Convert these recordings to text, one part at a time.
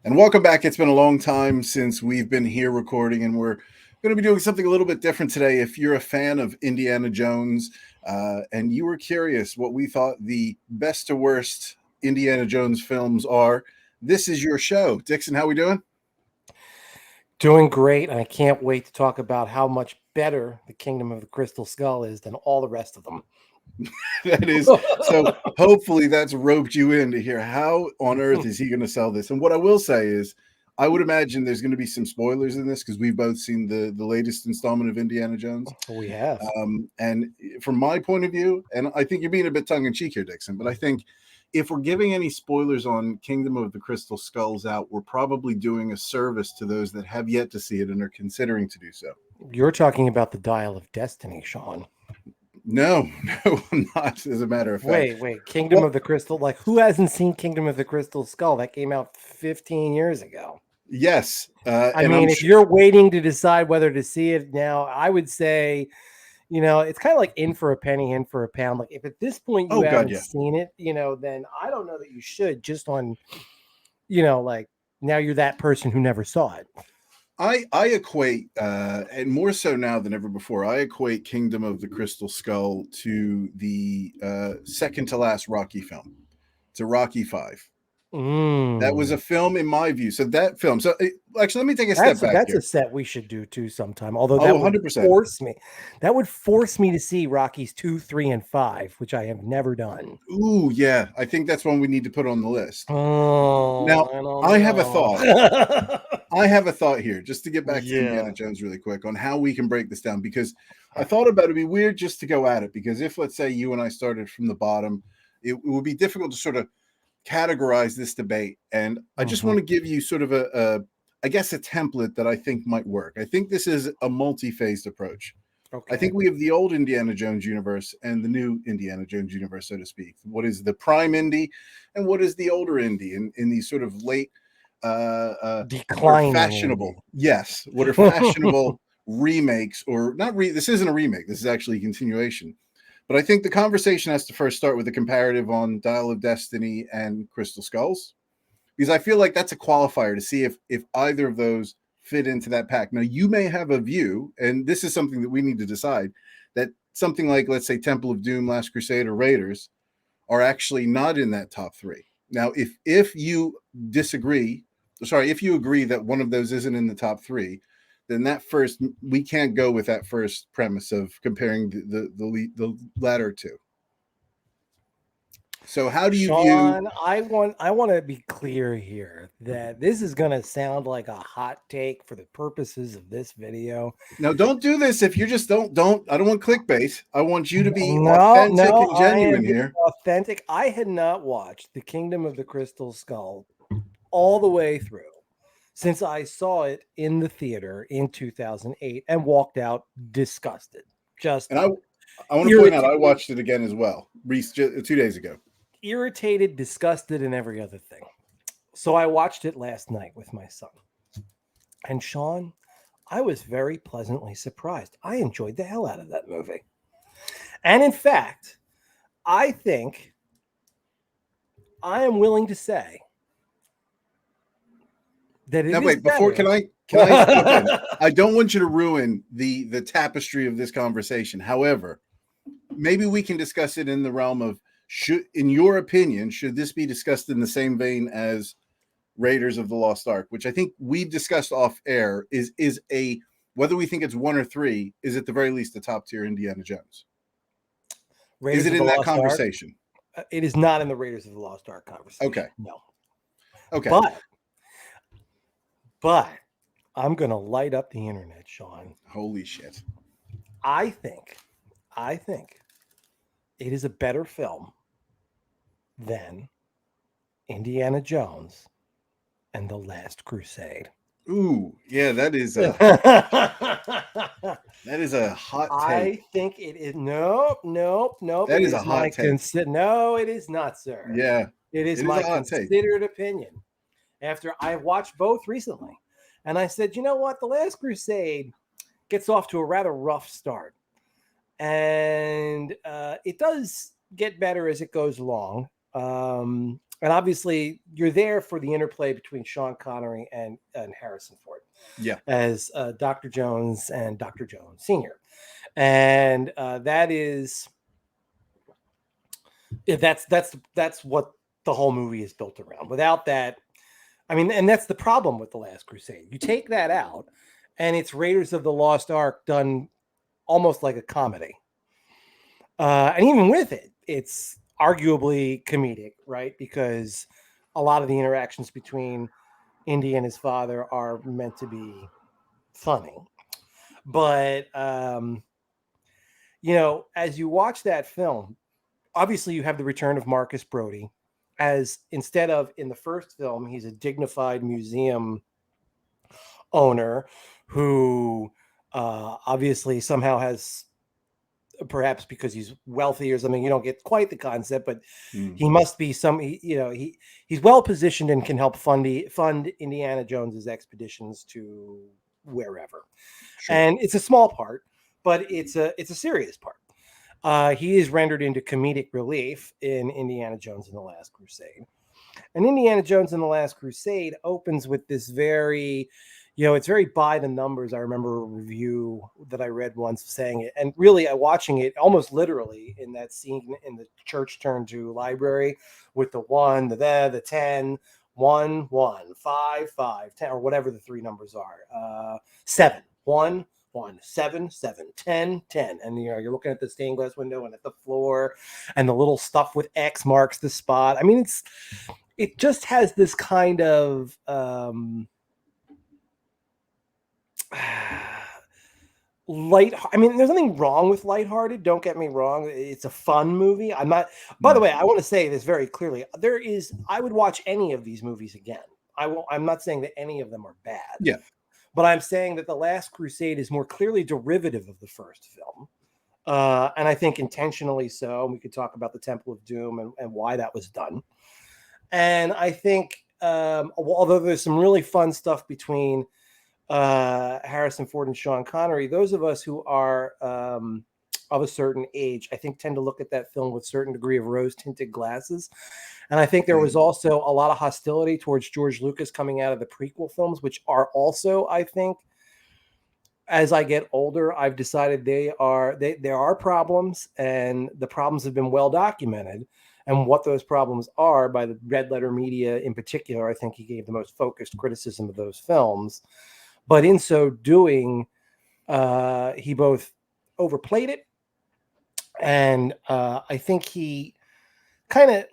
And welcome back. It's been a long time since we've been here recording, and we're going to be doing something a little bit different today. If you're a fan of Indiana Jones and you were curious what we thought the best to worst Indiana Jones films are, this is your show. Dixon, how we doing? Doing great, and I can't wait to talk about how much better the Kingdom of the Crystal Skull is than all the rest of them. That is, so hopefully that's roped you in to hear how on earth is he going to sell this. And what I will say is, I would imagine there's going to be some spoilers in this because we've both seen the latest installment of Indiana Jones. We have. And from my point of view, and I think you're being a bit tongue in cheek here, Dixon, but I think if we're giving any spoilers on Kingdom of the Crystal Skulls out, we're probably doing a service to those that have yet to see it and are considering to do so. You're talking about the Dial of Destiny, Sean. No, I'm not, as a matter of fact. Wait. Kingdom of the Crystal, like who hasn't seen Kingdom of the Crystal Skull? That came out 15 years ago. Yes. I mean, if you're waiting to decide whether to see it now, I would say, it's kind of like in for a penny, in for a pound. Like if at this point you haven't seen it, then I don't know that you should just on, like now you're that person who never saw it. I equate, and more so now than ever before, I equate Kingdom of the Crystal Skull to the second to last Rocky film, to Rocky V. That was a film in my view. So that film. So actually, let me take a step back. That's a set we should do too sometime. Although that would 100%. That would force me to see Rockies 2, 3, and 5, which I have never done. Ooh, yeah. I think that's one we need to put on the list. Oh, now I have a thought. I have a thought here, just to get back to Indiana Jones really quick on how we can break this down, because I thought about it'd be weird just to go at it, because if, let's say, you and I started from the bottom, it would be difficult to sort of categorize this debate. And I just want to give you sort of a template that I think might work. I think this is a multi-phased approach. Okay. I think we have the old Indiana Jones universe and the new Indiana Jones universe, so to speak. What is the prime Indy and what is the older Indy in these sort of late declining fashionable what are fashionable remakes, or not this isn't a remake, this is actually a continuation. But I think the conversation has to first start with a comparative on Dial of Destiny and Crystal Skulls, because I feel like that's a qualifier to see if either of those fit into that pack. Now, you may have a view, and this is something that we need to decide, that something like, let's say, Temple of Doom, Last Crusade, or Raiders are actually not in that top three. Now, if you if you agree that one of those isn't in the top three, then we can't go with that first premise of comparing the latter two. So how do you Sean, I want to be clear here that this is going to sound like a hot take for the purposes of this video. No, don't do this. If you just don't, I don't want clickbait. I want you to be authentic and genuine here. Authentic. I had not watched The Kingdom of the Crystal Skull all the way through since I saw it in the theater in 2008 and walked out disgusted. And I want to point out, I watched it again as well, 2 days ago. Irritated, disgusted, and every other thing. So I watched it last night with my son. And Sean, I was very pleasantly surprised. I enjoyed the hell out of that movie. And in fact, I think I am willing to say that it now, is wait, better. can I I don't want you to ruin the tapestry of this conversation. However, maybe we can discuss it in the realm of, in your opinion, should this be discussed in the same vein as Raiders of the Lost Ark, which I think we've discussed off air, is a, whether we think it's 1 or 3, is at the very least a top tier Indiana Jones. Is it in that conversation? It is not in the Raiders of the Lost Ark conversation. Okay. No. Okay. But I'm going to light up the internet, Sean. Holy shit. I think it is a better film than Indiana Jones and the Last Crusade. Ooh, yeah, that is a hot take. I think it is. Nope. That is a hot take. No, it is not, sir. Yeah. It is my considered opinion. After I watched both recently, and I said, you know what? The Last Crusade gets off to a rather rough start. And it does get better as it goes along. And And obviously, you're there for the interplay between Sean Connery and Harrison Ford as Dr. Jones and Dr. Jones Sr. And that is that's what the whole movie is built around. Without that, I mean, and that's the problem with The Last Crusade. You take that out, and it's Raiders of the Lost Ark done almost like a comedy. And even with it, it's arguably comedic, right? Because a lot of the interactions between Indy and his father are meant to be funny. But, as you watch that film, obviously you have the return of Marcus Brody, as instead of in the first film, he's a dignified museum owner who obviously somehow has, perhaps because he's wealthy or something, you don't get quite the concept, but he must be he's well positioned and can help fund Indiana Jones's expeditions to wherever. Sure. And it's a small part, but it's a serious part. He is rendered into comedic relief in Indiana Jones and the Last Crusade. And Indiana Jones and the Last Crusade opens with this very, it's very by the numbers. I remember a review that I read once saying it, and really watching it almost literally in that scene in the church turned to library with the 1, the 10, 1, 1, 5, 5, 10, or whatever the three numbers are. 7, 1, 1, 7, 7, 10, 10. And you're looking at the stained glass window and at the floor, and the little stuff with X marks the spot. I mean, it just has this kind of light. I mean, there's nothing wrong with lighthearted. Don't get me wrong. It's a fun movie. I'm not, by the way, I want to say this very clearly. I would watch any of these movies again. I'm not saying that any of them are bad. Yeah. But I'm saying that The Last Crusade is more clearly derivative of the first film. And I think intentionally so. And we could talk about the Temple of Doom and why that was done. And I think, although there's some really fun stuff between Harrison Ford and Sean Connery, those of us who are of a certain age, I think, tend to look at that film with a certain degree of rose-tinted glasses. And I think there was also a lot of hostility towards George Lucas coming out of the prequel films, which are also, I think, as I get older, I've decided there are problems, and the problems have been well documented. And what those problems are by the red letter media in particular, I think he gave the most focused criticism of those films. But in so doing, he both overplayed it, and I think he kind of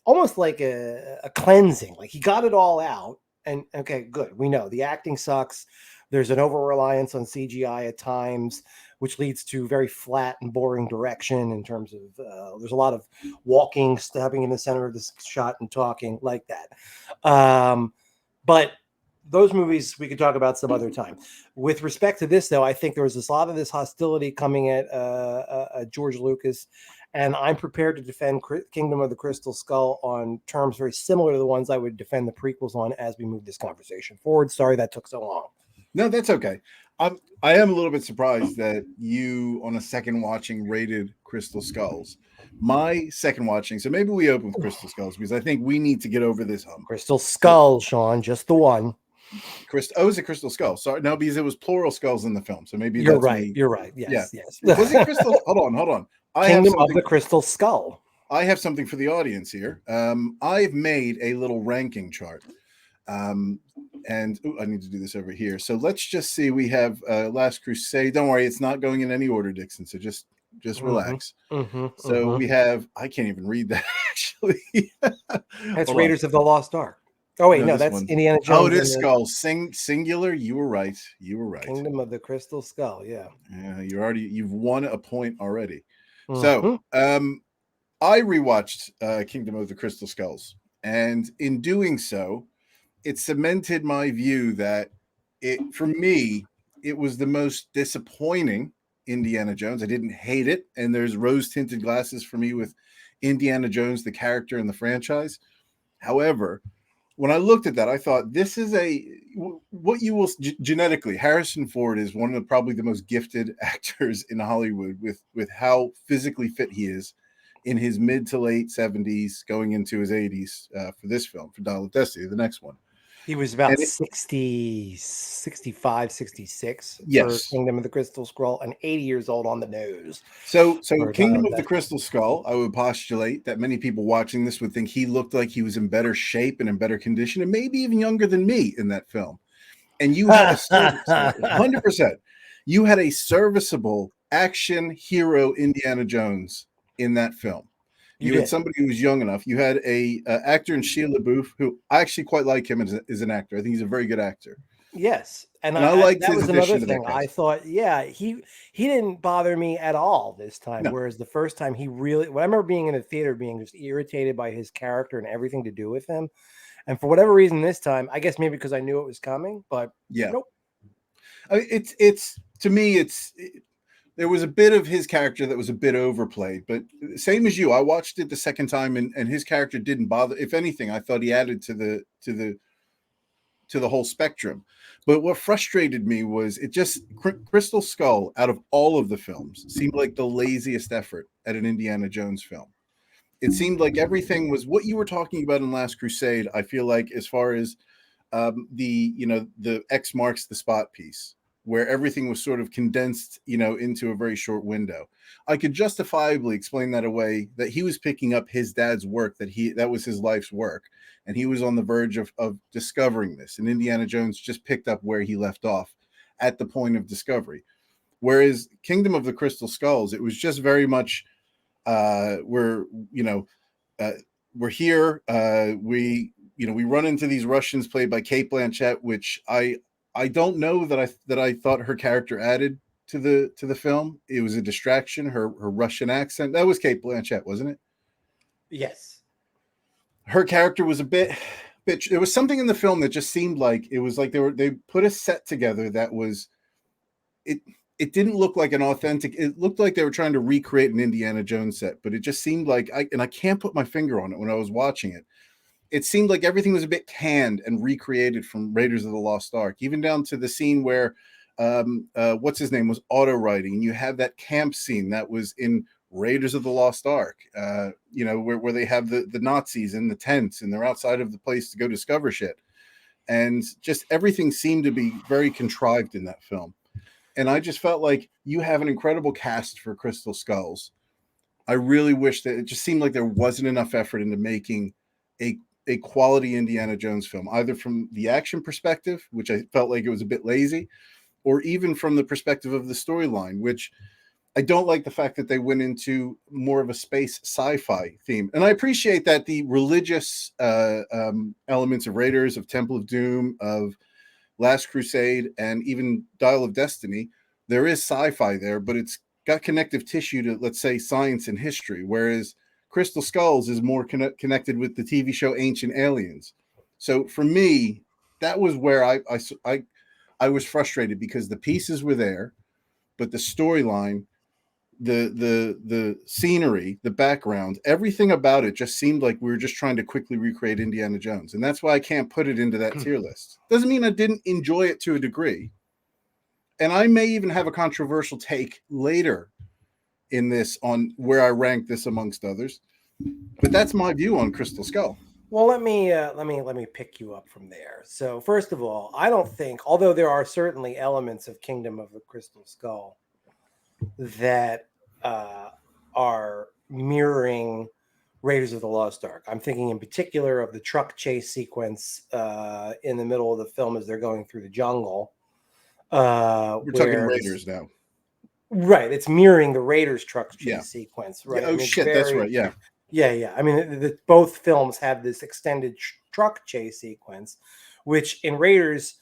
almost like a cleansing. Like he got it all out, and okay, good. We know the acting sucks. There's an over-reliance on CGI at times, which leads to very flat and boring direction in terms of there's a lot of walking, stepping in the center of the shot and talking like that. But those movies we could talk about some other time. With respect to this, though, I think there was a lot of this hostility coming at George Lucas, and I'm prepared to defend Kingdom of the Crystal Skull on terms very similar to the ones I would defend the prequels on as we move this conversation forward. Sorry that took so long. No, that's okay. I am a little bit surprised that you, on a second watching, rated Crystal Skulls. My second watching, so maybe we open with Crystal Skulls because I think we need to get over this hump. Crystal Skull, Sean, just the one. Is it Crystal Skull? Sorry, no, because it was plural skulls in the film. So maybe you're right. Me. You're right. Yes, yeah. Yes. Was it Crystal? Hold on. Kingdom of the Crystal Skull. I have something for the audience here. I've made a little ranking chart. And I need to do this over here. So let's just see. We have Last Crusade. Don't worry, it's not going in any order, Dixon. So just relax. We have. I can't even read that actually. That's Raiders of the Lost Ark. Oh wait, no, that's Indiana Jones. Oh, it is Skull. Singular. You were right. Kingdom of the Crystal Skull. Yeah. Yeah, you've won a point already. So I rewatched Kingdom of the Crystal Skulls, and in doing so, it cemented my view that for me, it was the most disappointing Indiana Jones. I didn't hate it. And there's rose-tinted glasses for me with Indiana Jones, the character and the franchise. However, when I looked at that, I thought this is what you will genetically, Harrison Ford is one of probably the most gifted actors in Hollywood with how physically fit he is in his mid to late 70s, going into his 80s for this film, for Dial of Destiny, the next one. He was about And 60, 65, 66 for yes. Kingdom of the Crystal Scroll, and 80 years old on the nose. So for Dial Kingdom of of the Destiny. Crystal Skull, I would postulate that many people watching this would think he looked like he was in better shape and in better condition, and maybe even younger than me in that film. And you had a 100%. You had a serviceable action hero Indiana Jones in that film. You had somebody who was young enough. You had a actor in Shia LaBeouf, who I actually quite like him as an actor. I think he's a very good actor. Yes, and I liked that his was another addition to that thing. I cast. thought, yeah, he didn't bother me at all this time. No. Whereas the first time, he really. Well, I remember being in the theater, being just irritated by his character and everything to do with him. And for whatever reason, this time, I guess maybe because I knew it was coming, but Yeah, nope. It's to me, there was a bit of his character that was a bit overplayed, but same as you, I watched it the second time, and his character didn't bother. If anything, I thought he added to the whole spectrum. But what frustrated me was it just Crystal Skull, out of all of the films, seemed like the laziest effort at an Indiana Jones film. It seemed like everything was what you were talking about in Last Crusade. I feel like, as far as the X marks the spot piece, where everything was sort of condensed, into a very short window. I could justifiably explain that away, that he was picking up his dad's work, that was his life's work, and he was on the verge of discovering this. And Indiana Jones just picked up where he left off at the point of discovery. Whereas Kingdom of the Crystal Skulls, it was just very much we're here. We run into these Russians played by Cate Blanchett, which I don't know that I thought her character added to the film. It was a distraction. Her Russian accent, that was Cate Blanchett, wasn't it? Yes. Her character was a bit. There was something in the film that just seemed like it was like they put a set together that was it. It didn't look like an authentic. It looked like they were trying to recreate an Indiana Jones set, but it just seemed like I can't put my finger on it when I was watching it. It seemed like everything was a bit canned and recreated from Raiders of the Lost Ark, even down to the scene where what's his name was auto writing, and you have that camp scene that was in Raiders of the Lost Ark, where they have the Nazis in the tents and they're outside of the place to go discover shit, and just everything seemed to be very contrived in that film. And I just felt like you have an incredible cast for Crystal Skulls. I really wish that it just seemed like there wasn't enough effort into making a quality Indiana Jones film, either from the action perspective, which I felt like it was a bit lazy, or even from the perspective of the storyline, which I don't like the fact that they went into more of a space sci-fi theme. And I appreciate that the religious elements of Raiders, of Temple of Doom, of Last Crusade, and even Dial of Destiny, there is sci-fi there, but it's got connective tissue to, let's say, science and history, whereas Crystal Skulls is more connected with the TV show Ancient Aliens. So for me, that was where I was frustrated, because the pieces were there, but the storyline, the scenery, the background, everything about it just seemed like we were just trying to quickly recreate Indiana Jones. And that's why I can't put it into that tier list. Doesn't mean I didn't enjoy it to a degree. And I may even have a controversial take later in this on where I rank this amongst others. But that's my view on Crystal Skull. Well, let me pick you up from there. So, first of all, I don't think, although there are certainly elements of Kingdom of the Crystal Skull that are mirroring Raiders of the Lost Ark. I'm thinking in particular of the truck chase sequence in the middle of the film as they're going through the jungle. We're talking Raiders now. Right. It's mirroring the Raiders truck chase sequence. Right. Yeah, shit, that's right. Yeah. Yeah. I mean, both films have this extended truck chase sequence, which in Raiders,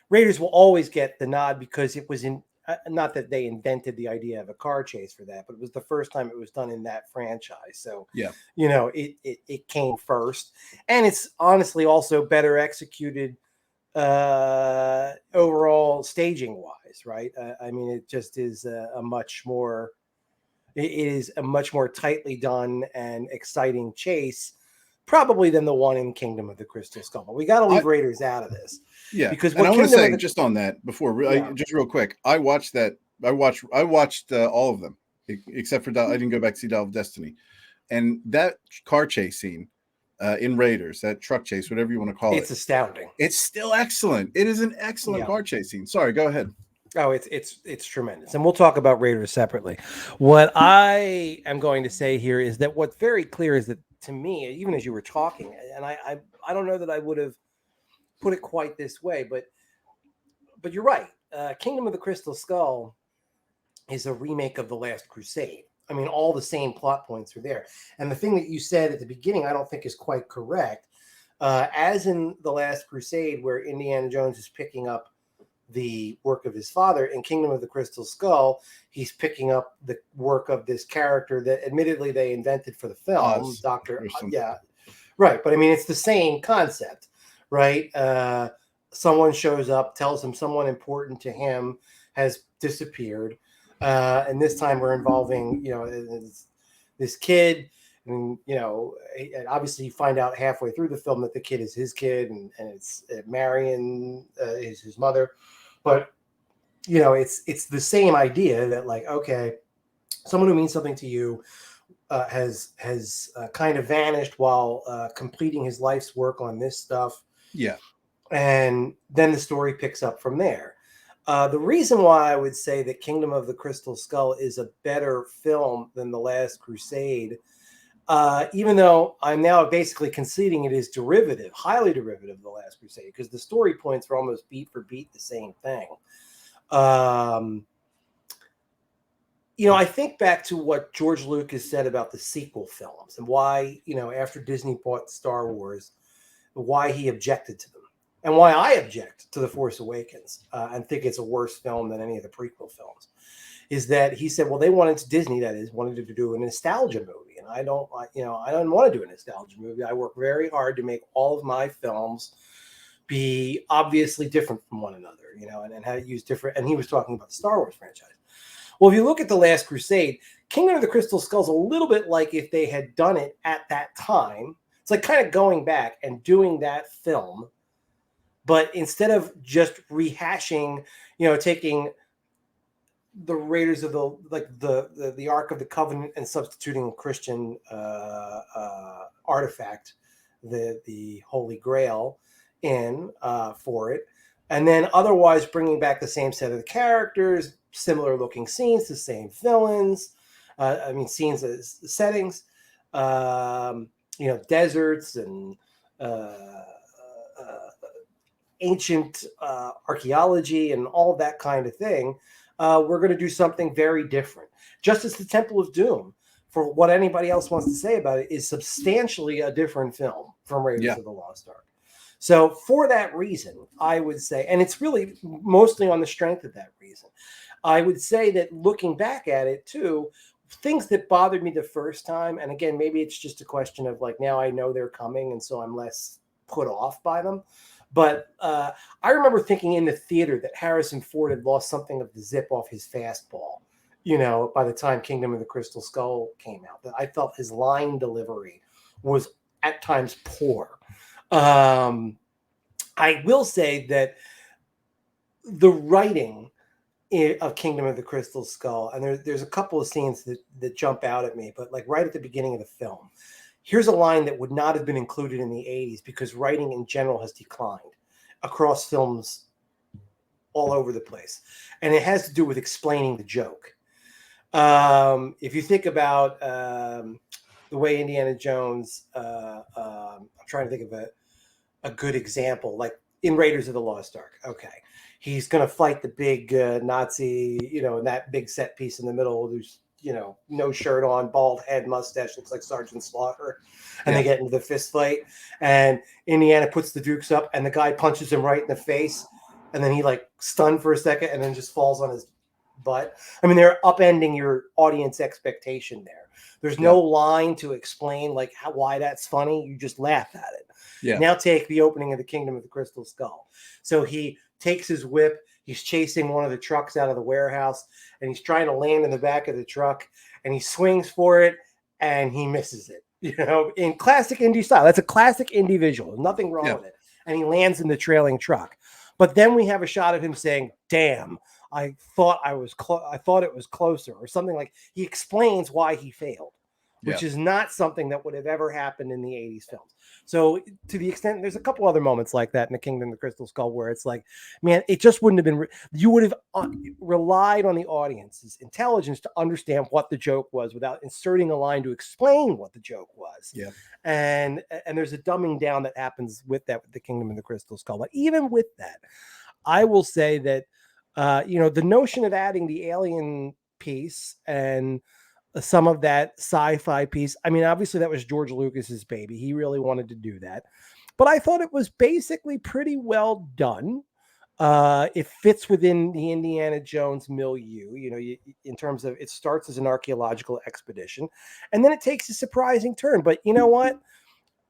Raiders will always get the nod because it was in, not that they invented the idea of a car chase for that, but it was the first time it was done in that franchise. So, yeah, it came first. And it's honestly also better executed overall staging wise, right? It just is a much more tightly done and exciting chase, probably, than the one in Kingdom of the Crystal Skull. But we got to leave Raiders out of this. Yeah, because and I want to say just on that before, just real quick, I watched all of them. except for I didn't go back to see Dial of Destiny. And that car chase scene in Raiders, that truck chase, whatever you want to call It's it, astounding. it's still excellent. It is an excellent car chase scene. Sorry, go ahead. Oh, it's tremendous. And we'll talk about Raiders separately. What I am going to say here is that what's very clear is that, to me, even as you were talking, and I don't know that I would have put it quite this way, but you're right. Kingdom of the Crystal Skull is a remake of The Last Crusade. I mean, all the same plot points are there. And the thing that you said at the beginning, I don't think is quite correct. As in The Last Crusade, where Indiana Jones is picking up the work of his father, in Kingdom of the Crystal Skull, he's picking up the work of this character that admittedly they invented for the film, Dr. Yeah, right. But I mean, it's the same concept, right? Someone shows up, tells him someone important to him has disappeared. And this time we're involving, this kid. And, and obviously you find out halfway through the film that the kid is his kid, and it's Marion is his mother. But, it's the same idea that, like, okay, someone who means something to you has kind of vanished while completing his life's work on this stuff. Yeah. And then the story picks up from there. The reason why I would say that Kingdom of the Crystal Skull is a better film than The Last Crusade, even though I'm now basically conceding it is derivative, highly derivative of The Last Crusade, because the story points are almost beat for beat the same thing. I think back to what George Lucas said about the sequel films and why, after Disney bought Star Wars, why he objected to them. And why I object to The Force Awakens and think it's a worse film than any of the prequel films is that he said, well, Disney, that is, wanted to do a nostalgia movie. And I don't want to do a nostalgia movie. I work very hard to make all of my films be obviously different from one another, and how to use different. And he was talking about the Star Wars franchise. Well, if you look at The Last Crusade, Kingdom of the Crystal Skull is a little bit like if they had done it at that time. It's like kind of going back and doing that film. But instead of just rehashing, taking the Raiders of the Ark of the Covenant and substituting a Christian artifact, the Holy Grail, in for it, and then otherwise bringing back the same set of the characters, similar looking scenes, the same villains, scenes as settings, deserts and ancient archaeology and all that kind of thing, we're going to do something very different. Just as the Temple of Doom, for what anybody else wants to say about it, is substantially a different film from Raiders of the Lost Ark. So for that reason, I would say, and it's really mostly on the strength of that reason, I would say that looking back at it too, things that bothered me the first time, and again, maybe it's just a question of like, now I know they're coming, and so I'm less put off by them. But I remember thinking in the theater that Harrison Ford had lost something of the zip off his fastball, by the time Kingdom of the Crystal Skull came out. That I felt his line delivery was at times poor. I will say that the writing of Kingdom of the Crystal Skull, and there's a couple of scenes that jump out at me, but like right at the beginning of the film, here's a line that would not have been included in the 80s because writing in general has declined across films all over the place. And it has to do with explaining the joke. If you think about the way Indiana Jones, I'm trying to think of a good example, like in Raiders of the Lost Ark. Okay. He's going to fight the big Nazi, in that big set piece in the middle who's, no shirt on, bald head, mustache, looks like Sergeant Slaughter. And they get into the fist fight. And Indiana puts the Dukes up and the guy punches him right in the face. And then he like stunned for a second and then just falls on his butt. I mean, they're upending your audience expectation there. There's no line to explain like why that's funny. You just laugh at it. Yeah. Now take the opening of the Kingdom of the Crystal Skull. So he takes his whip. He's chasing one of the trucks out of the warehouse, and he's trying to land in the back of the truck, and he swings for it, and he misses it, in classic Indy style. That's a classic Indy visual. There's nothing wrong with it. And he lands in the trailing truck. But then we have a shot of him saying, damn, I thought I thought it was closer, or something. Like he explains why he failed, which is not something that would have ever happened in the 80s films. So to the extent, there's a couple other moments like that in The Kingdom of the Crystal Skull where it's like, man, it just wouldn't have been, you would have relied on the audience's intelligence to understand what the joke was without inserting a line to explain what the joke was. Yeah. And there's a dumbing down that happens with that, with The Kingdom of the Crystal Skull. But even with that, I will say that, the notion of adding the alien piece and some of that sci-fi piece. I mean, obviously that was George Lucas's baby. He really wanted to do that, but I thought it was basically pretty well done. It fits within the Indiana Jones milieu, in terms of, it starts as an archaeological expedition and then it takes a surprising turn. But you know what?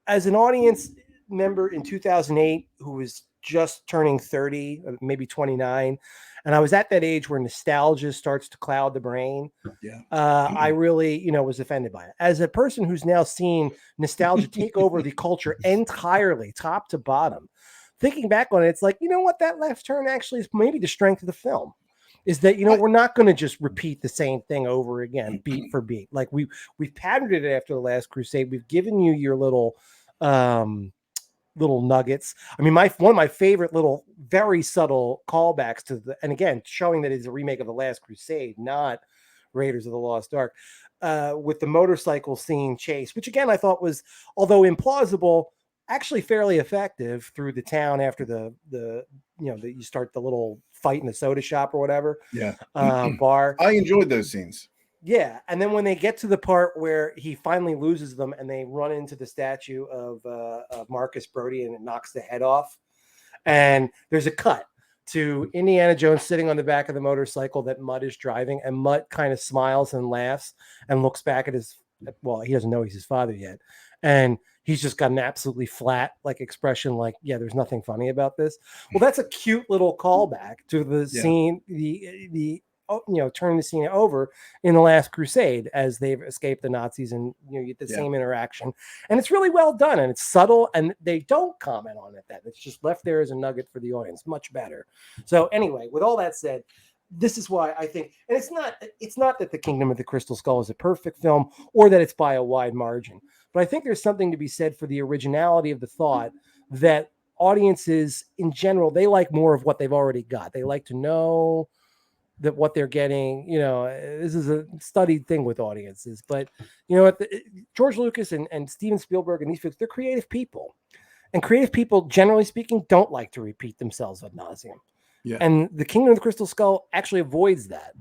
As an audience member in 2008 who was just turning 30, maybe 29, and I was at that age where nostalgia starts to cloud the brain. Yeah. I really, was offended by it. As a person who's now seen nostalgia take over the culture entirely, top to bottom, thinking back on it, it's like, you know what, that left turn actually is maybe the strength of the film. Is that, we're not going to just repeat the same thing over again, beat for beat. Like we've patterned it after The Last Crusade. We've given you your little nuggets. I mean, one of my favorite little, very subtle callbacks to and again, showing that it's a remake of The Last Crusade, not Raiders of the Lost Ark, with the motorcycle scene chase, which again, I thought was, although implausible, actually fairly effective through the town after you start the little fight in the soda shop or whatever. Yeah. Bar. I enjoyed those scenes. Yeah, and then when they get to the part where he finally loses them and they run into the statue of Marcus Brody and it knocks the head off, and there's a cut to Indiana Jones sitting on the back of the motorcycle that Mutt is driving, and Mutt kind of smiles and laughs and looks back at he doesn't know he's his father yet, and he's just got an absolutely flat expression, like, yeah, there's nothing funny about this. Well, that's a cute little callback to the scene, the turn the scene over in The Last Crusade as they've escaped the Nazis, and you get the same interaction, and it's really well done, and it's subtle, and they don't comment on it. That it's just left there as a nugget for the audience. Much better. So anyway, with all that said, this is why I think, and it's not that The Kingdom of the Crystal Skull is a perfect film or that it's by a wide margin, but I think there's something to be said for the originality of the thought that audiences in general, they like more of what they've already got. They like to know that what they're getting, this is a studied thing with audiences, but George Lucas and Steven Spielberg and these folks, they're creative people, and creative people, generally speaking, don't like to repeat themselves ad nauseum. Yeah. And The Kingdom of the Crystal Skull actually avoids that,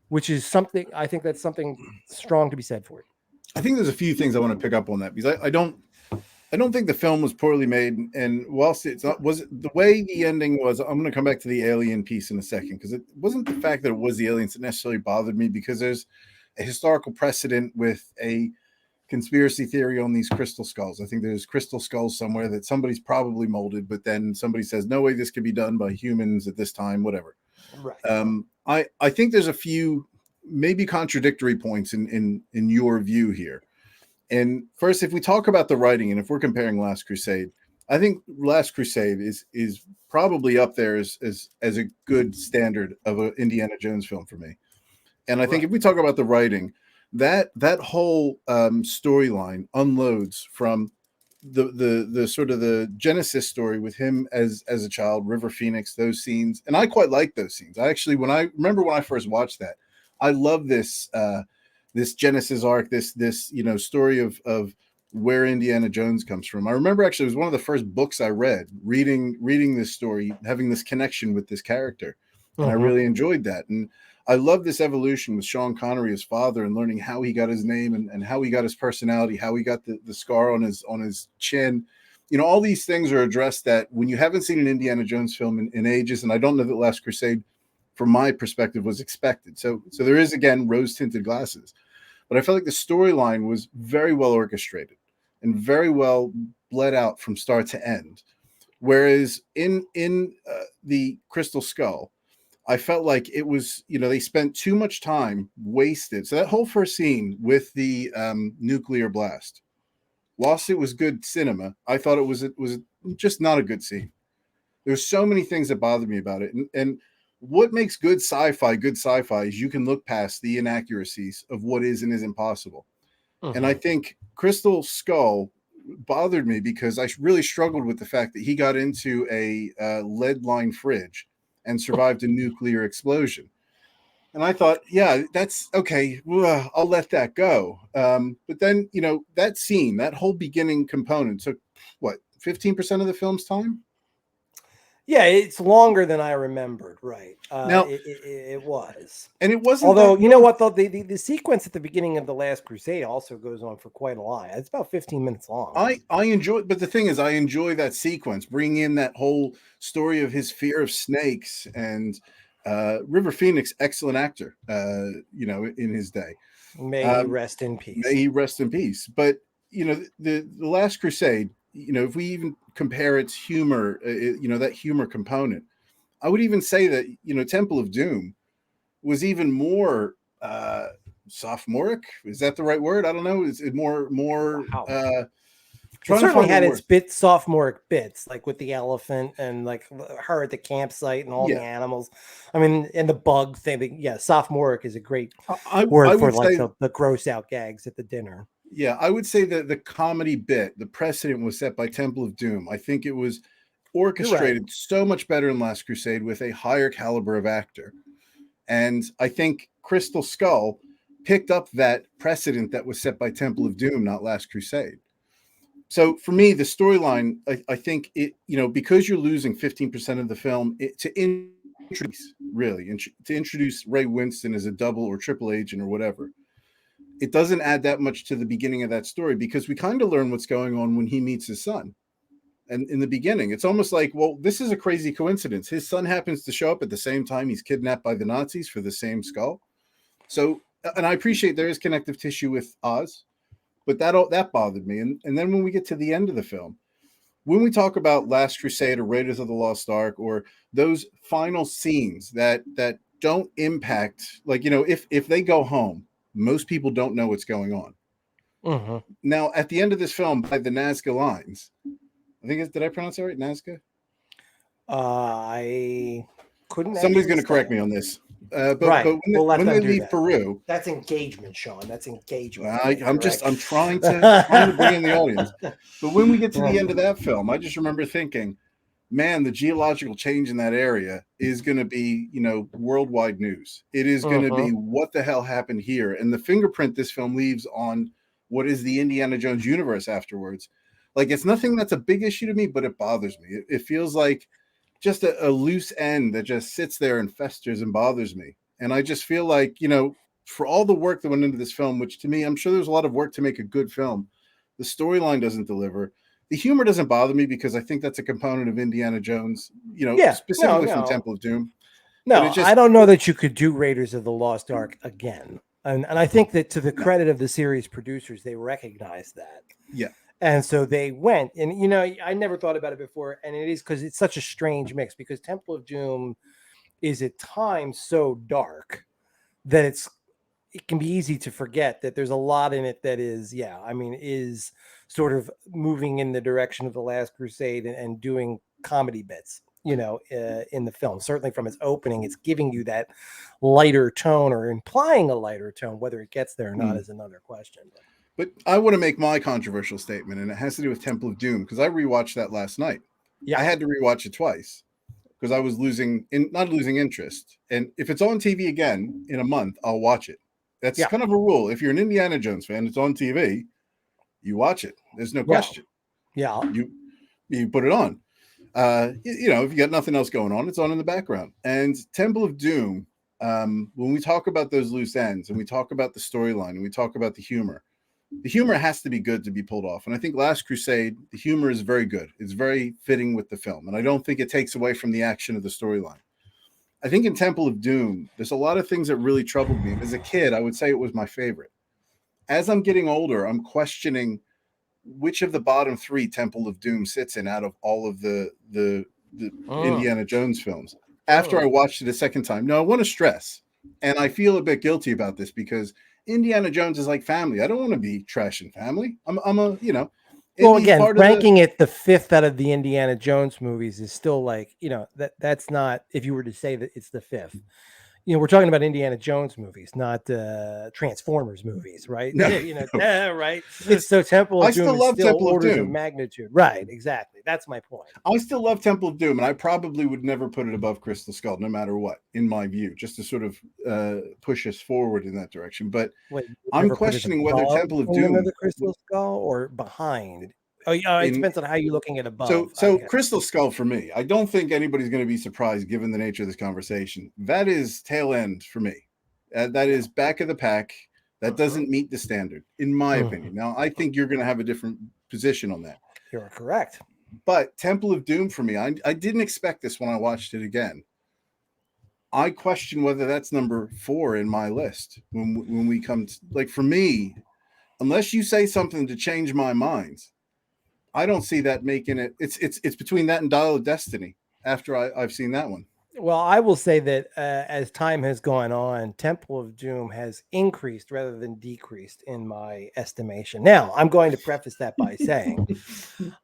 which is something, I think that's something strong to be said for it. I think there's a few things I want to pick up on that, because I don't think the film was poorly made, and whilst it's not, was it the way the ending was, I'm going to come back to the alien piece in a second, because it wasn't the fact that it was the aliens that necessarily bothered me, because there's a historical precedent with a conspiracy theory on these crystal skulls. I think there's crystal skulls somewhere that somebody's probably molded, but then somebody says, no way this could be done by humans at this time, whatever. Right. I think there's a few maybe contradictory points in your view here. And first, if we talk about the writing, and if we're comparing Last Crusade, I think Last Crusade is probably up there as a good standard of an Indiana Jones film for me. And I think if we talk about the writing, that whole storyline unloads from the sort of the Genesis story with him as a child, River Phoenix, those scenes, and I quite like those scenes. I actually, when I first watched that, I love this Genesis arc, this story of where Indiana Jones comes from. I remember actually it was one of the first books I read, reading this story, having this connection with this character, and I really enjoyed that. And I love this evolution with Sean Connery, his father, and learning how he got his name and how he got his personality, how he got the scar on his chin. All these things are addressed that when you haven't seen an Indiana Jones film in ages, and I don't know that Last Crusade, from my perspective, was expected. So there is, again, rose-tinted glasses. But I felt like the storyline was very well orchestrated and very well bled out from start to end. Whereas in the Crystal Skull, I felt like it was, they spent too much time wasted. So that whole first scene with the nuclear blast, whilst it was good cinema, I thought it was just not a good scene. There's so many things that bothered me about it. And what makes good sci-fi is you can look past the inaccuracies of what is and isn't possible. And I think Crystal Skull bothered me because I really struggled with the fact that he got into a lead line fridge and survived a nuclear explosion. And I thought, yeah, that's okay. I'll let that go. But then, that scene, that whole beginning component took what, 15% of the film's time? Yeah, it's longer than I remembered. Right. Now, It was. and it wasn't Although, that you know what, though, the sequence at the beginning of The Last Crusade also goes on for quite a while. It's about 15 minutes long. I enjoy, but the thing is, I enjoy that sequence, bringing in that whole story of his fear of snakes, and River Phoenix, excellent actor, in his day. May he rest in peace. May he rest in peace. But the Last Crusade, if we even compare its humor, that humor component, I would even say that Temple of Doom was even more sophomoric. Is that the right word? I don't know. Is it more? Wow. It Trying certainly to had find its sophomoric bits, like with the elephant and like her at the campsite and all the animals. I mean, and the bug thing. But yeah, sophomoric is a great word for like the gross out gags at the dinner. Yeah, I would say that the comedy bit, the precedent was set by Temple of Doom. I think it was orchestrated so much better in Last Crusade with a higher caliber of actor. And I think Crystal Skull picked up that precedent that was set by Temple of Doom, not Last Crusade. So for me, the storyline, I think it, because you're losing 15% of the film, to introduce Ray Winston as a double or triple agent or whatever, it doesn't add that much to the beginning of that story, because we kind of learn what's going on when he meets his son. And in the beginning, it's almost like, well, this is a crazy coincidence. His son happens to show up at the same time he's kidnapped by the Nazis for the same skull. So, and I appreciate there is connective tissue with Oz, but that bothered me. And then when we get to the end of the film, when we talk about Last Crusade or Raiders of the Lost Ark, or those final scenes that don't impact, like, if they go home, most people don't know what's going on. Now, at the end of this film, by the Nazca lines, I think did I pronounce it right? Nazca? I couldn't. Somebody's going to correct me on this. But when they leave Peru, that's engagement, Sean. That's engagement. I'm trying to bring in the audience. But when we get to the end of that film, I just remember thinking, man, the geological change in that area is going to be, worldwide news. It is going to be, what the hell happened here? And the fingerprint this film leaves on what is the Indiana Jones universe afterwards. Like, it's nothing that's a big issue to me, but it bothers me. It feels like just a loose end that just sits there and festers and bothers me. And I just feel like, for all the work that went into this film, which to me, I'm sure there's a lot of work to make a good film, the storyline doesn't deliver. The humor doesn't bother me because I think that's a component of Indiana Jones, specifically from Temple of Doom. No, I don't know that you could do Raiders of the Lost Ark again. And I think that, to the credit of the series producers, they recognized that. Yeah. And so they went, and I never thought about it before, and it is because it's such a strange mix, because Temple of Doom is at times so dark that it can be easy to forget that there's a lot in it that is sort of moving in the direction of The Last Crusade and doing comedy bits, in the film. Certainly from its opening, it's giving you that lighter tone, or implying a lighter tone. Whether it gets there or not is another question. But I want to make my controversial statement, and it has to do with Temple of Doom, because I rewatched that last night. Yeah, I had to rewatch it twice because I was not losing interest. And if it's on TV again in a month, I'll watch it. That's kind of a rule. If you're an Indiana Jones fan, it's on TV, you watch it. There's no question. Yeah. You put it on. If you got nothing else going on, it's on in the background. And Temple of Doom, when we talk about those loose ends, and we talk about the storyline, and we talk about the humor has to be good to be pulled off. And I think Last Crusade, the humor is very good. It's very fitting with the film. And I don't think it takes away from the action of the storyline. I think in Temple of Doom, there's a lot of things that really troubled me. And as a kid, I would say it was my favorite. As I'm getting older, I'm questioning which of the bottom three Temple of Doom sits in out of all of the Indiana Jones films. After I watched it a second time. Now, I want to stress, and I feel a bit guilty about this, because Indiana Jones is like family. I don't want to be trashing family. Well, Indy's again, part of the. ranking it the fifth out of the Indiana Jones movies is still like, that's not, if you were to say that it's the fifth. We're talking about Indiana Jones movies, not Transformers movies, right? No, Right. it's. So Temple I of Doom still is love still Temple of orders of Doom. magnitude. Right. Exactly. That's my point. I still love Temple of Doom, and I probably would never put it above Crystal Skull, no matter what, in my view, just to sort of push us forward in that direction. But Wait, you would I'm never put it questioning whether above Temple of Kingdom of Doom the Crystal Skull or behind? Oh, yeah, it in depends on how you're looking at so above. so Okay. Crystal Skull for me. I don't think anybody's going to be surprised given the nature of this conversation. That is tail end for me. That Yeah. is back of the pack. That doesn't meet the standard, in my opinion. Now, I think you're going to have a different position on that. You're correct. But Temple of Doom for me, I didn't expect this when I watched it again. I question whether that's number 4 in my list when we come to, like, for me, unless you say something to change my mind, I don't see that making it. It's between that and Dial of Destiny. After I've seen that one, Well, I will say that as time has gone on, Temple of Doom has increased rather than decreased in my estimation. Now, I'm going to preface that by saying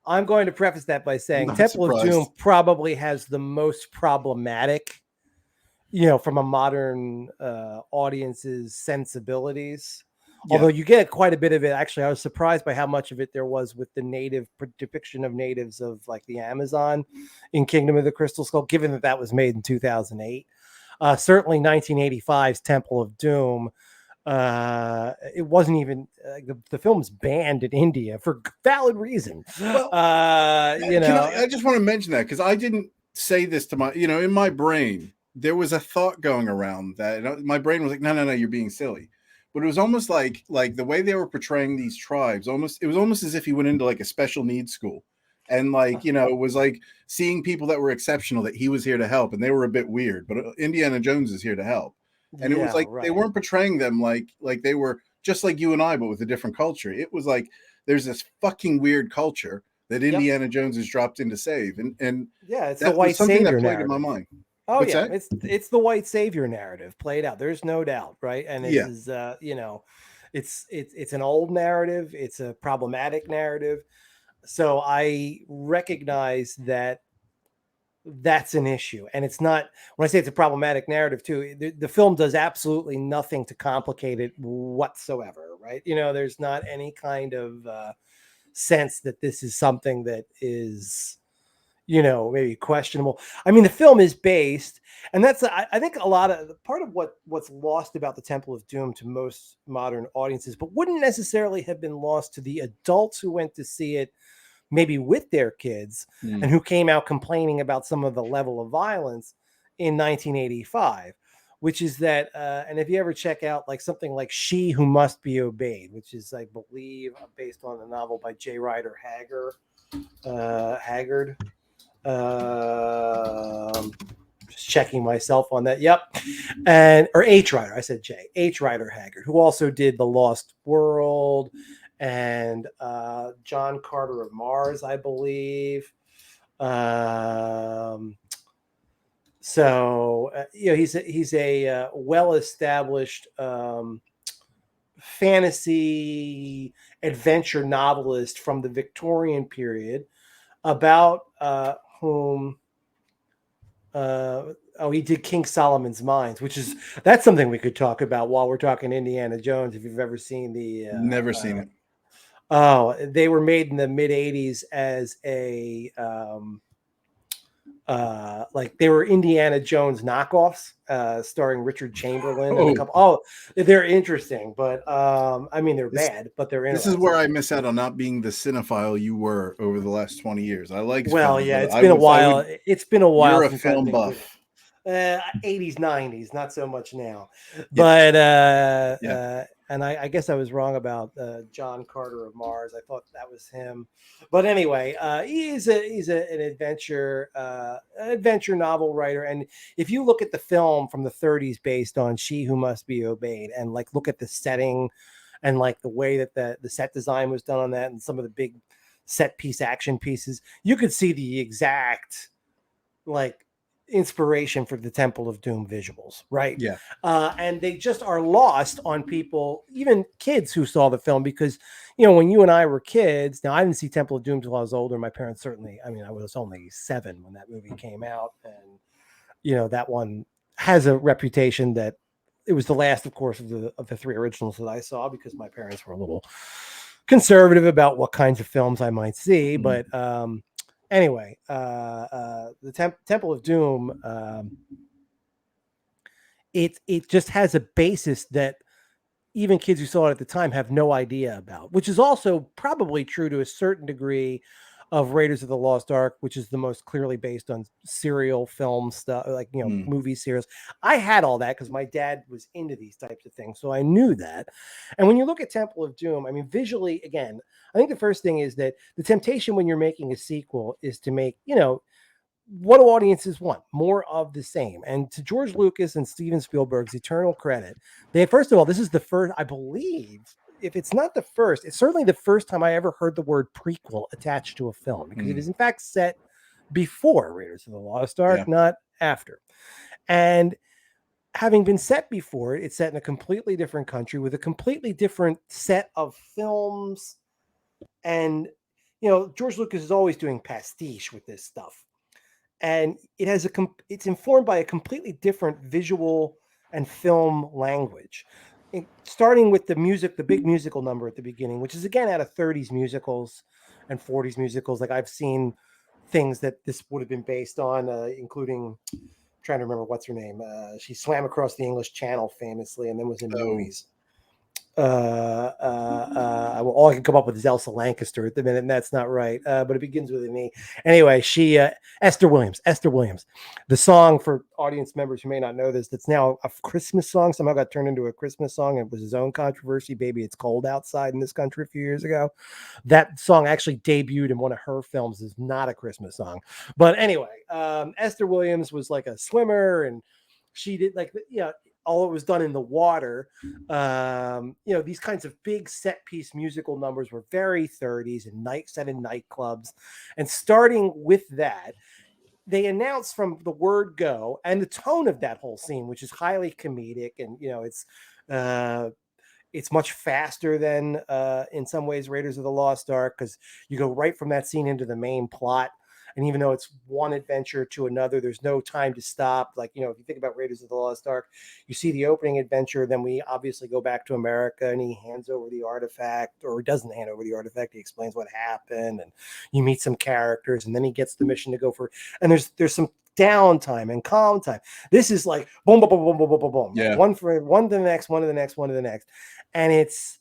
I'm not Temple of Doom surprised. probably has the most problematic, from a modern audience's sensibilities. Yeah, Although you get quite a bit of it. Actually, I was surprised by how much of it there was with the native depiction of natives of like the Amazon in Kingdom of the Crystal Skull, given that that was made in 2008. Certainly 1985's Temple of Doom. It wasn't even the film's banned in India for valid reason. well, can I just want to mention that because I didn't say this to my, in my brain, there was a thought going around that my brain was like, no, no, no, you're being silly. But it was almost like the way they were portraying these tribes, it was almost as if he went into like a special needs school. And it was like seeing people that were exceptional that he was here to help, and they were a bit weird, but Indiana Jones is here to help. And it was Yeah, like they right. weren't portraying them like they were just like you and I, but with a different culture. It was like there's this fucking weird culture that Yep. Indiana Jones is dropped in to save, and Yeah, it's the that was white something that savior played in my narrative. mind. Oh What's yeah, that? it's the white savior narrative played out. There's no doubt, right? And this Yeah, is it's an old narrative. It's a problematic narrative. So I recognize that that's an issue, and it's not. When I say it's a problematic narrative too, the film does absolutely nothing to complicate it whatsoever, right? There's not any kind of sense that this is something that is maybe questionable. I mean, the film is based, and that's I think a lot of part of what's lost about the Temple of Doom to most modern audiences, but wouldn't necessarily have been lost to the adults who went to see it, maybe with their kids, and mm. who came out complaining about some of the level of violence in 1985. Which is that, and if you ever check out like something like She Who Must Be Obeyed, which is, I believe, based on a novel by J. Ryder Haggard. Just checking myself on that. Yep. Or H. Rider. I said J. H. Rider Haggard, who also did The Lost World and John Carter of Mars, I believe. He's a well-established fantasy adventure novelist from the Victorian period about whom he did King Solomon's Mines, that's something we could talk about while we're talking Indiana Jones. If you've ever seen Never seen it. they were made in the mid 80s as a like they were Indiana Jones knockoffs, starring Richard Chamberlain and a Oh, couple. Oh, they're interesting, but I mean they're this bad, but they're this is where interesting. I miss out on not being the cinephile you were over the last 20 years. I liked Well, film, yeah, but it's been a I while. would. It's been a while You're a since I've film been good. buff. 80s, 90s, not so much now. Yeah, But yeah. and I guess I was wrong about John Carter of Mars. I thought that was him. But anyway, he's an adventure novel writer. And if you look at the film from the 30s based on She Who Must Be Obeyed, and like look at the setting and like the way that the set design was done on that, and some of the big set piece action pieces, you could see the exact like inspiration for the Temple of Doom visuals, right? Yeah. And they just are lost on people, even kids who saw the film, because when you and I were kids. Now I didn't see Temple of Doom till I was older. My parents certainly. I mean, I was only 7 when that movie came out, and that one has a reputation that it was the last, of course, of the 3 originals that I saw, because my parents were a little conservative about what kinds of films I might see. But anyway, the Temple of Doom, it just has a basis that even kids who saw it at the time have no idea about, which is also probably true to a certain degree of Raiders of the Lost Ark, which is the most clearly based on serial film stuff, like, movie series. I had all that because my dad was into these types of things. So I knew that. And when you look at Temple of Doom, I mean, visually, again, I think the first thing is that the temptation when you're making a sequel is to make, what do audiences want? More of the same. And to George Lucas and Steven Spielberg's eternal credit, first of all, this is the first, I believe, if it's not the first, it's certainly the first time I ever heard the word prequel attached to a film, because it is in fact set before Raiders of the Lost Ark, not after. And having been set before it's set in a completely different country with a completely different set of films. And, George Lucas is always doing pastiche with this stuff. And it's informed by a completely different visual and film language, starting with the music, the big musical number at the beginning, which is again out of 30s musicals and 40s musicals. Like, I've seen things that this would have been based on, including, I'm trying to remember what's her name. She swam across the English Channel famously and then was in movies. All I can come up with is Elsa Lancaster at the minute, and that's not right. But it begins with an E. Anyway, she Esther Williams. The song, for audience members who may not know this, that's now a Christmas song, somehow got turned into a Christmas song. It was his own controversy. Baby, It's Cold Outside in this country a few years ago. That song actually debuted in one of her films. Is not a Christmas song, but anyway, Esther Williams was like a swimmer, and she did all it was done in the water. These kinds of big set piece musical numbers were very 30s and set in nightclubs. And starting with that, they announced from the word go, and the tone of that whole scene, which is highly comedic, and it's much faster than in some ways Raiders of the Lost Ark, because you go right from that scene into the main plot. And even though it's one adventure to another, there's no time to stop. Like, if you think about Raiders of the Lost Ark, you see the opening adventure, then we obviously go back to America, and he hands over the artifact, or he doesn't hand over the artifact. He explains what happened, and you meet some characters, and then he gets the mission to go for, and there's some downtime and calm time. This is like boom, boom, boom, boom, boom, boom, boom, boom. Yeah. One to the next, one to the next, one to the next. And it's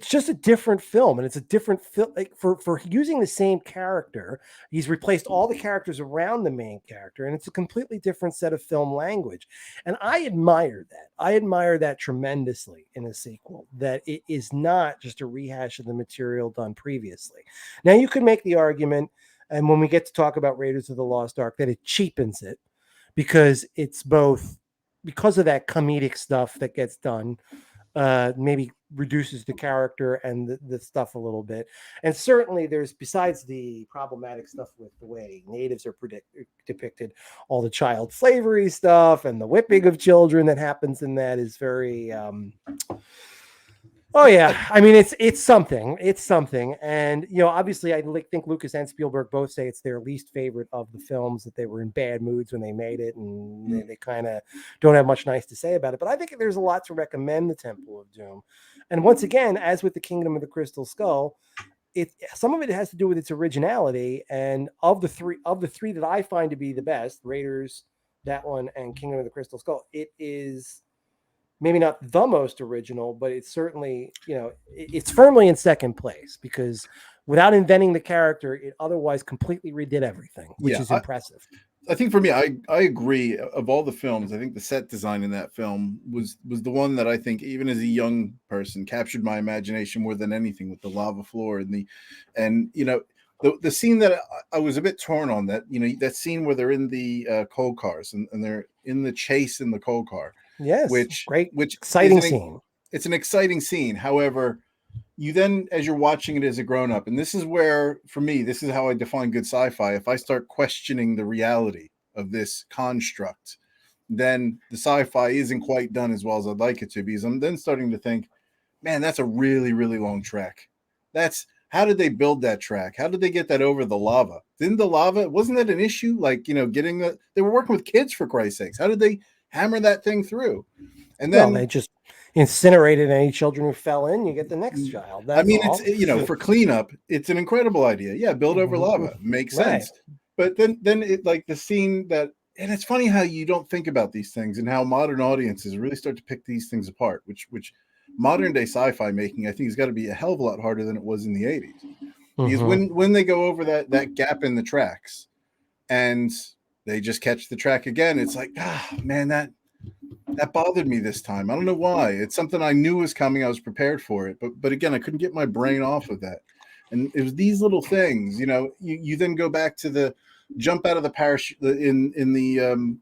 just a different film, and it's a different film. Like, for using the same character, he's replaced all the characters around the main character, and it's a completely different set of film language. And I admire that tremendously in a sequel, that it is not just a rehash of the material done previously. Now, you could make the argument, and when we get to talk about Raiders of the Lost Ark, that it cheapens it, because it's both because of that comedic stuff that gets done, maybe reduces the character and the stuff a little bit. And certainly there's, besides the problematic stuff with the way natives are depicted, all the child slavery stuff and the whipping of children that happens in that is very oh yeah, I mean, it's something. And obviously I think Lucas and Spielberg both say it's their least favorite of the films, that they were in bad moods when they made it, and they kind of don't have much nice to say about it. But I think there's a lot to recommend the Temple of Doom. And once again, as with the Kingdom of the Crystal Skull, some of it has to do with its originality. And of the three that I find to be the best, Raiders, that one, and Kingdom of the Crystal Skull, it is maybe not the most original, but it's certainly, it's firmly in second place, because without inventing the character, it otherwise completely redid everything, which is impressive. I think for me, I agree. Of all the films, I think the set design in that film was the one that I think, even as a young person, captured my imagination more than anything, with the lava floor and the scene that I was a bit torn on, that that scene where they're in the coal cars and they're in the chase in the coal car. Yes, which exciting scene. It's an exciting scene. However, you then, as you're watching it as a grown-up, and this is where, for me, this is how I define good sci-fi. If I start questioning the reality of this construct, then the sci-fi isn't quite done as well as I'd like it to, because I'm then starting to think, man, that's a really, really long trek. That's how did they build that track? How did they get that over the lava? Didn't the lava, wasn't that an issue? Like, getting the, they were working with kids, for Christ's sakes. How did they hammer that thing through? And Well, then, they just incinerated any children who fell in. You get the next child. That's I mean, all. it's, for cleanup, it's an incredible idea. Yeah, build over lava. Makes Right. sense. But then it, like the scene that, and it's funny how you don't think about these things and how modern audiences really start to pick these things apart, which modern day sci-fi making, I think, has got to be a hell of a lot harder than it was in the 80s. Because when they go over that gap in the tracks and they just catch the track again, it's like, man, that bothered me this time. I don't know why. It's something I knew was coming. I was prepared for it, but again, I couldn't get my brain off of that. And it was these little things, you then go back to the jump out of the parachute in the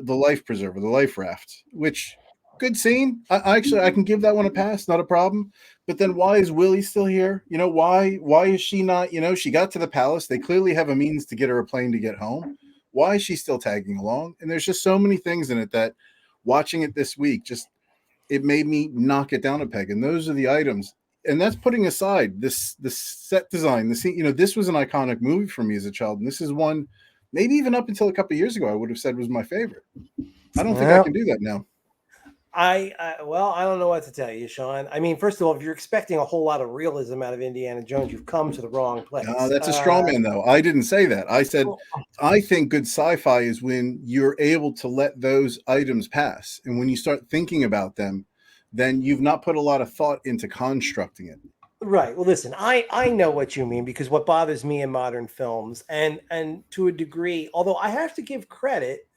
life preserver, the life raft, which good scene. I can give that one a pass, not a problem. But then why is Willie still here? Why is she not, she got to the palace. They clearly have a means to get her a plane to get home. Why is she still tagging along? And there's just so many things in it that watching it this week, just, it made me knock it down a peg. And those are the items. And that's putting aside this set design, the scene, this was an iconic movie for me as a child. And this is one, maybe even up until a couple of years ago, I would have said was my favorite. I don't think I can do that now. Well, I don't know what to tell you, Sean. I mean, first of all, if you're expecting a whole lot of realism out of Indiana Jones, you've come to the wrong place. No, that's a straw man, though. I didn't say that. I said, I think good sci-fi is when you're able to let those items pass. And when you start thinking about them, then you've not put a lot of thought into constructing it. Right. Well, listen, I know what you mean, because what bothers me in modern films, and to a degree, although I have to give credit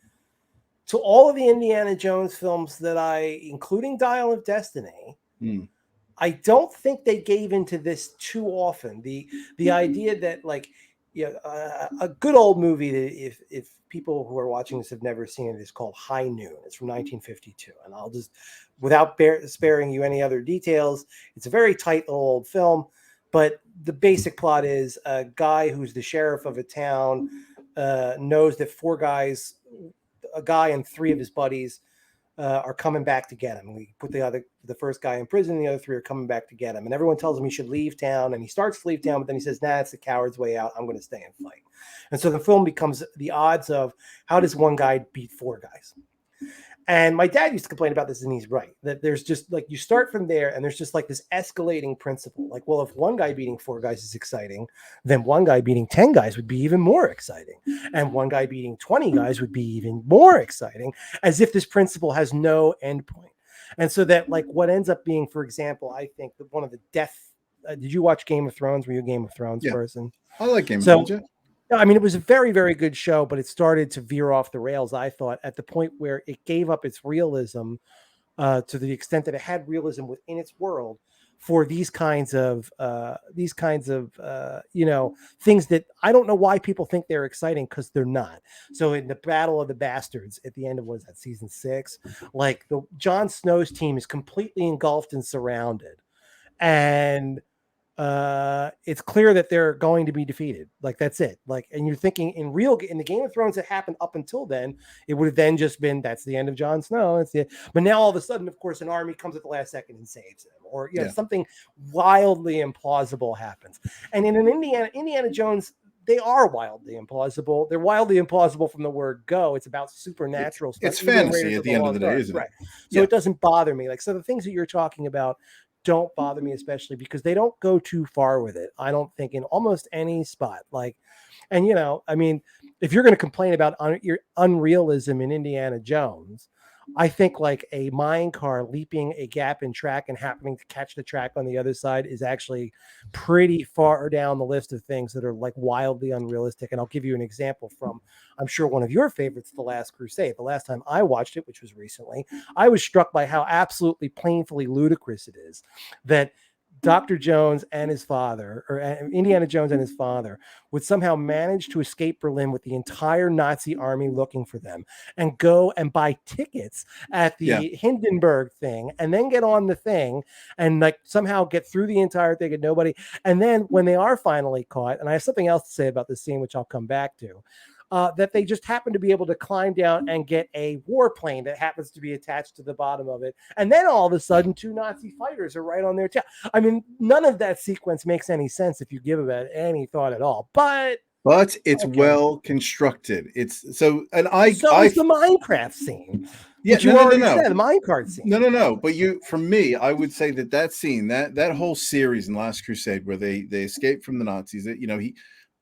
to all of the Indiana Jones films including Dial of Destiny, I don't think they gave into this too often. The idea that, like, a good old movie that if people who are watching this have never seen it, is called High Noon. It's from 1952, and I'll just, without sparing you any other details, it's a very tight little old film, but the basic plot is a guy who's the sheriff of a town knows that a guy and three of his buddies are coming back to get him. We put the first guy in prison, and the other three are coming back to get him. And everyone tells him he should leave town, and he starts to leave town, but then he says, nah, it's the coward's way out. I'm going to stay and fight. And so the film becomes the odds of how does one guy beat four guys? And my dad used to complain about this, and he's right, that there's just, like, you start from there, and there's just like this escalating principle. Like, well, if one guy beating four guys is exciting, then one guy beating 10 guys would be even more exciting. And one guy beating 20 guys would be even more exciting, as if this principle has no end point. And so that, like, what ends up being, for example, I think that one of the did you watch Game of Thrones? Were you a Game of Thrones person? I like Game of Thrones, yeah. I mean, it was a very, very good show, but it started to veer off the rails, I thought, at the point where it gave up its realism to the extent that it had realism within its world for these kinds of things that I don't know why people think they're exciting, because they're not. So in the Battle of the Bastards at the end of, what is that, season 6, like, the Jon Snow's team is completely engulfed and surrounded, and it's clear that they're going to be defeated. Like, that's it. Like, and you're thinking in the Game of Thrones that happened up until then, it would have then just been, that's the end of Jon Snow. But now all of a sudden, of course, an army comes at the last second and saves him, or something wildly implausible happens. And in an Indiana Jones, they are wildly implausible. They're wildly implausible from the word go. It's about supernatural stuff. It's fantasy at the end of the day, isn't it? Right. So it doesn't bother me. Like, so the things that you're talking about don't bother me, especially because they don't go too far with it, I don't think, in almost any spot. Like, and I mean, if you're going to complain about your unrealism in Indiana Jones, I think like a mine car leaping a gap in track and happening to catch the track on the other side is actually pretty far down the list of things that are like wildly unrealistic. And I'll give you an example from, I'm sure, one of your favorites, The Last Crusade. The last time I watched it, which was recently, I was struck by how absolutely painfully ludicrous it is that Dr. Jones and his father, or Indiana Jones and his father, would somehow manage to escape Berlin with the entire Nazi army looking for them, and go and buy tickets at the Hindenburg thing, and then get on the thing and like somehow get through the entire thing and nobody. And then when they are finally caught, and I have something else to say about this scene, which I'll come back to. that they just happen to be able to climb down and get a warplane that happens to be attached to the bottom of it. And then all of a sudden, 2 Nazi fighters are right on their tail. I mean, none of that sequence makes any sense if you give it any thought at all. But it's well constructed. It's so, and so is the Minecraft scene, which you already said, the minecart scene. No. But for me, I would say that scene, that whole series in Last Crusade where they escape from the Nazis, that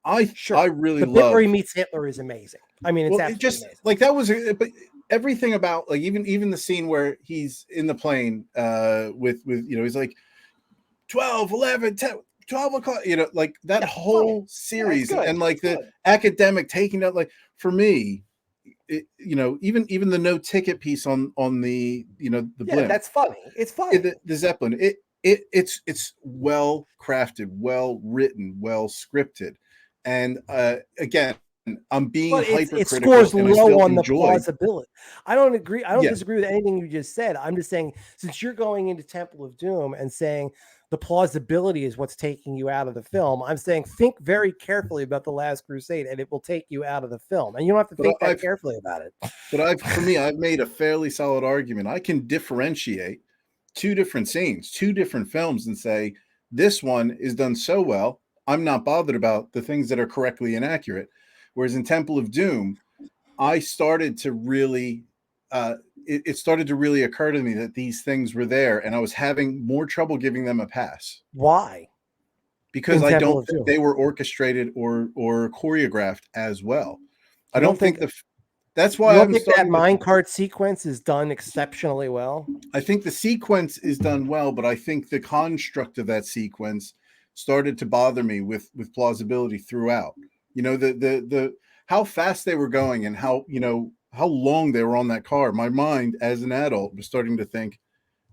I really the bit where he meets Hitler is amazing. I mean, it's absolutely amazing. Like that was, but everything about, like, even the scene where he's in the plane with he's like 12, 11, 10, 12 o'clock, like that whole series, and like the academic taking out, like, for me, even the no ticket piece on the the blimp, that's funny. It's funny. The Zeppelin, it's well crafted, well written, well scripted, and again, I'm being hypercritical. It scores low on the plausibility. I don't agree. I don't disagree with anything you just said. I'm just saying, since you're going into Temple of Doom and saying the plausibility is what's taking you out of the film, I'm saying think very carefully about The Last Crusade, and it will take you out of the film. And you don't have to think that carefully about it. But for me, I've made a fairly solid argument. I can differentiate 2 different scenes, 2 different films, and say this one is done so well, I'm not bothered about the things that are correctly inaccurate. Whereas in Temple of Doom, I started to really, it started to really occur to me that these things were there, and I was having more trouble giving them a pass. Why? Because I don't think they were orchestrated or choreographed as well. I don't think that's why I don't think that minecart sequence is done exceptionally well. I think the sequence is done well, but I think the construct of that sequence started to bother me with plausibility throughout. The how fast they were going and how long they were on that car. My mind as an adult was starting to think,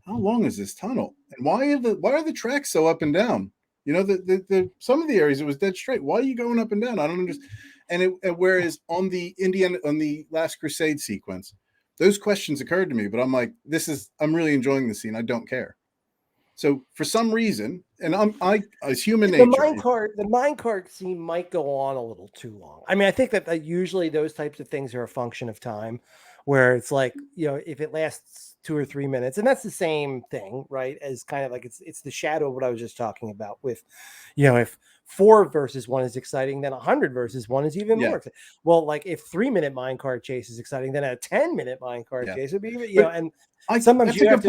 how long is this tunnel? And why are the tracks so up and down? Some of the areas it was dead straight. Why are you going up and down? I don't understand. And whereas on the Last Crusade sequence, those questions occurred to me, but I'm like, I'm really enjoying the scene. I don't care. So for some reason, and I as human nature, the minecart scene might go on a little too long. I mean, I think that usually those types of things are a function of time, where it's like, if it lasts 2 or 3 minutes, and that's the same thing, right? As kind of like it's the shadow of what I was just talking about with, if 4 versus 1 is exciting, then 100 versus 1 is even more exciting. Well, like if 3-minute minecart chase is exciting, then a 10-minute minecart chase would be, and sometimes you do have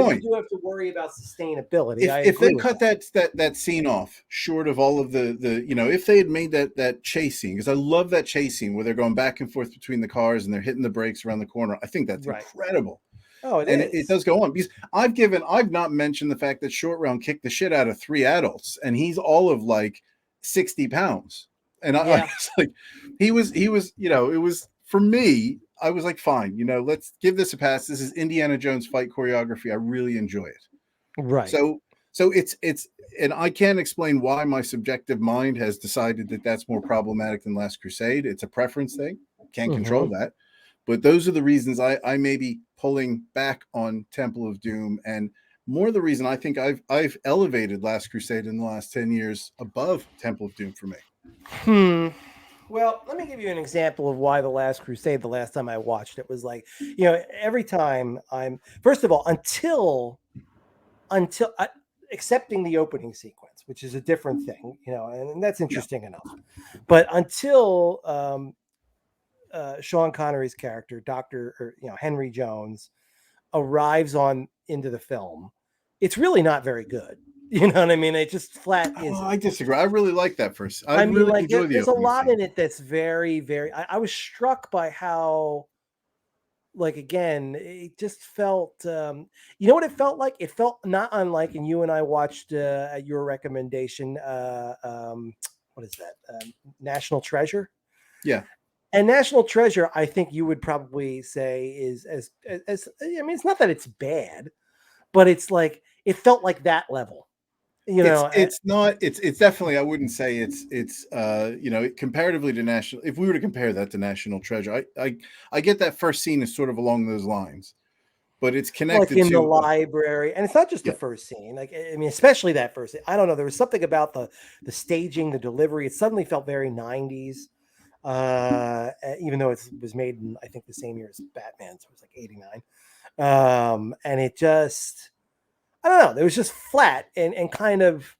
to worry about sustainability. If they cut that scene off short of all of the if they had made that chase scene, because I love that chase scene where they're going back and forth between the cars and they're hitting the brakes around the corner. I think that's incredible. Oh, it does go on, because I've not mentioned the fact that Short Round kicked the shit out of 3 adults, and he's all of like 60 pounds. And I was like, he was, it was, for me, I was like, fine, let's give this a pass. This is Indiana Jones fight choreography. I really enjoy it. Right. So it's, and I can't explain why my subjective mind has decided that that's more problematic than Last Crusade. It's a preference thing. Can't control that. But those are the reasons I may be pulling back on Temple of Doom, and more the reason I think I've elevated Last Crusade in the last 10 years above Temple of Doom for me. Well, let me give you an example of why The Last Crusade, the last time I watched it, was like, every time first of all, until accepting the opening sequence, which is a different thing, and that's interesting enough. But until Sean Connery's character, Henry Jones, arrives into the film, it's really not very good. You know what I mean? It just flat is. I disagree. I really like that first. I mean, really enjoy there's a lot in it that's very, very. I was struck by how, like, again, it just felt. You know what it felt like? It felt not unlike, and you and I watched at your recommendation. What is that? National Treasure. Yeah. And National Treasure, I think you would probably say is as I mean, it's not that it's bad, but it's like it felt like that level. It's not. It's definitely. I wouldn't say it's. Comparatively to National. If we were to compare that to National Treasure, I get that first scene is sort of along those lines, but it's connected like in to the library, and it's not just the first scene. Like, I mean, especially that first scene. I don't know. There was something about the staging, the delivery. It suddenly felt very 90s. even though it was made in, I think, the same year as Batman, so it was like 89. And it just, I don't know, it was just flat and kind of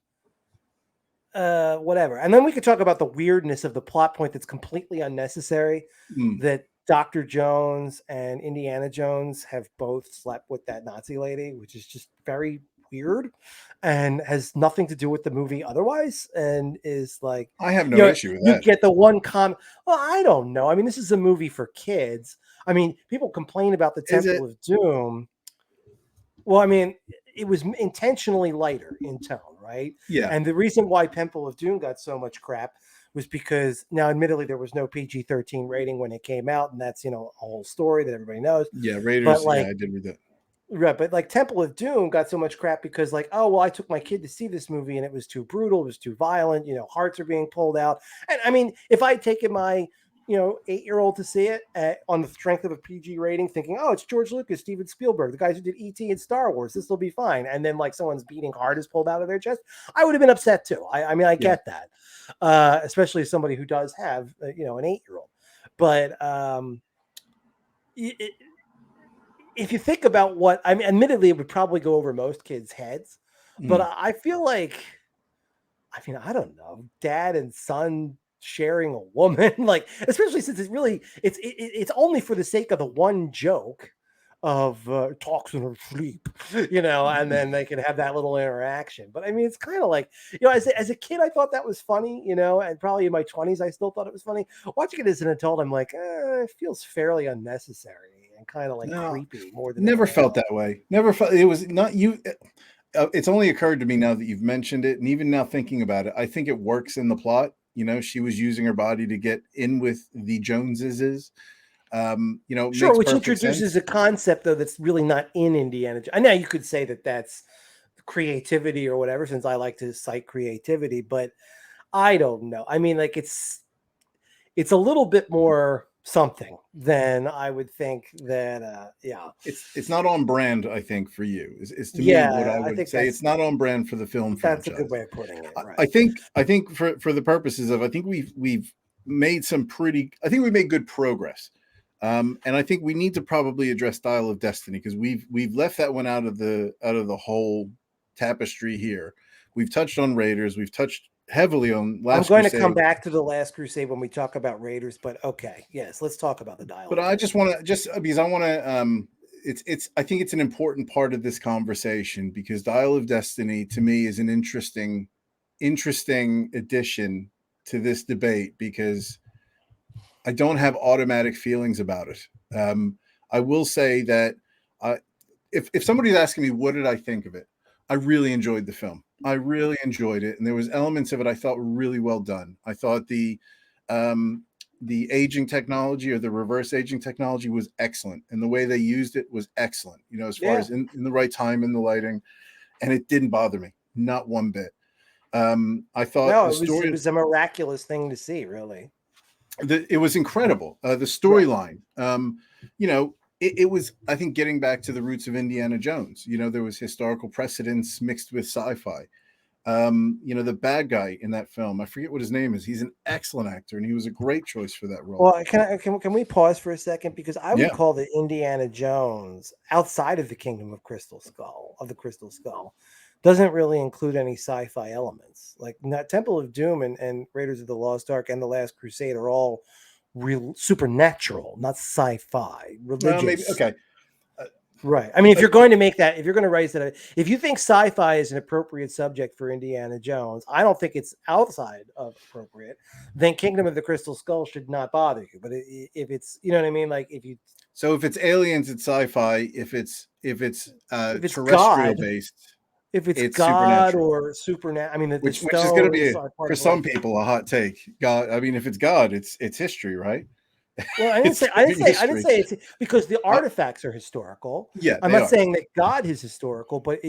whatever. And then we could talk about the weirdness of the plot point that's completely unnecessary, Mm. that Dr. Jones and Indiana Jones have both slept with that Nazi lady, which is just very weird and has nothing to do with the movie otherwise, and is like, I have you no know, issue with you that. get the one comment. Well, I don't know. I mean, this is a movie for kids. I mean, people complain about the Is it? Temple of Doom. Well, I mean, it was intentionally lighter in tone, right? Yeah. And the reason why Temple of Doom got so much crap was because, now, admittedly, there was no PG-13 rating when it came out, and that's, a whole story that everybody knows. Yeah. But Raiders. Yeah, like, I did read that. right, but like Temple of Doom got so much crap because, like, oh well, I took my kid to see this movie and it was too brutal, it was too violent, hearts are being pulled out. And I mean, if I'd taken my 8-year-old to see it on the strength of a PG rating, thinking, oh, it's George Lucas, Steven Spielberg, the guys who did E.T. and Star Wars, this will be fine, and then like someone's beating heart is pulled out of their chest, I would have been upset too. I mean, I Yeah. get that, especially as somebody who does have an 8-year-old, but if you think about what I mean, admittedly, it would probably go over most kids' heads, but Mm. I feel like, I mean, I don't know, dad and son sharing a woman, like, especially since it's only for the sake of the one joke of talks in her sleep, and then they can have that little interaction. But I mean, it's kind of like, as a kid, I thought that was funny, and probably in my 20s, I still thought it was funny. Watching it as an adult, I'm like, it feels fairly unnecessary and kind of like No, creepy more than never anything felt else. that way. Never felt it was not you. It's only occurred to me now that you've mentioned it, and even now thinking about it, I think it works in the plot. She was using her body to get in with the Joneses. It Sure, makes which perfect introduces sense. a concept though that's really not in Indiana. And now you could say that that's creativity or whatever, since I like to cite creativity, but I don't know. I mean, like, it's a little bit more something than I would think that. Yeah, It's not on brand, I think, for you. Is to me what yeah, I I would think say. It's not on brand for the film that's a good franchise. way of putting it. I Right. think for the purposes of, I think we've made some pretty. I think we made good progress. And I think we need to probably address Dial of Destiny, because we've left that one out of the whole tapestry here. We've touched on Raiders. We've touched heavily on I'm Last going to come Crusade. back to the Last Crusade when we talk about Raiders, but okay, yes, let's talk about the Dial But of I just Destiny. want to, just because I want to, it's I think it's an important part of this conversation, because Dial of Destiny to me is an interesting addition to this debate, because I don't have automatic feelings about it. I will say that I, if somebody's asking me what did I think of it, I really enjoyed the film. I really enjoyed it, and there was elements of it I thought were really well done. I thought um, the aging technology, or the reverse aging technology, was excellent, and the way they used it was excellent. As far Yeah. as in the right time in the lighting, and it didn't bother me, not one bit. I thought No, the it story, was a miraculous thing to see, really. it was incredible. The Right. storyline, it was, I think, getting back to the roots of Indiana Jones. There was historical precedence mixed with sci-fi. The bad guy in that film, I forget what his name is. He's an excellent actor, and he was a great choice for that role. Well, can we pause for a second, because I would Yeah. call the Indiana Jones, outside of the Kingdom of the Crystal Skull, doesn't really include any sci-fi elements. Like, not Temple of Doom and Raiders of the Lost Ark and the Last Crusade are all real supernatural, not sci-fi, Well, maybe religious. okay. Uh, Right. I mean, if uh, you're going to make that, if you're going to raise that, if you think sci-fi is an appropriate subject for Indiana Jones, I don't think it's outside of appropriate. Then Kingdom of the Crystal Skull should not bother you. But if it's, you know what I mean, like, so if it's aliens, it's sci-fi. If it's if it's terrestrial God, based, if it's it's God supernatural. or supernatural, I mean, the Which is going to be stones are part for of life. some people a hot take. God, I mean, if it's God, it's history, right? Well, It's living I didn't history. say it's because the Uh, artifacts are historical. yeah, I'm they not are. saying that God is historical, but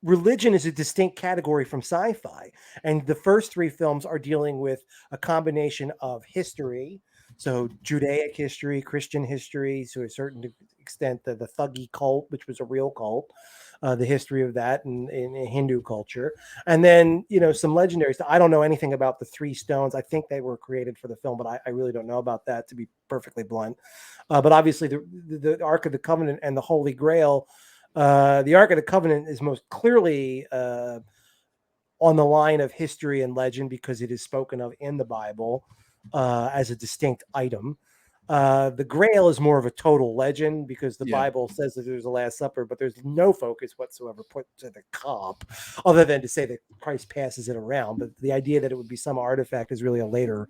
religion is a distinct category from sci-fi. And the first three films are dealing with a combination of history, So Judaic history, Christian history, to a certain extent, the Thuggee cult, which was a real cult, the history of that in Hindu culture, and then some legendary stuff. I don't know anything about the three stones. I think they were created for the film, but I really don't know about that, to be perfectly blunt. But obviously, the Ark of the Covenant and the Holy Grail. The Ark of the Covenant is most clearly on the line of history and legend because it is spoken of in the Bible as a distinct item. The Grail is more of a total legend because the Bible says that there's a Last Supper, but there's no focus whatsoever put to the cup other than to say that Christ passes it around. But the idea that it would be some artifact is really a later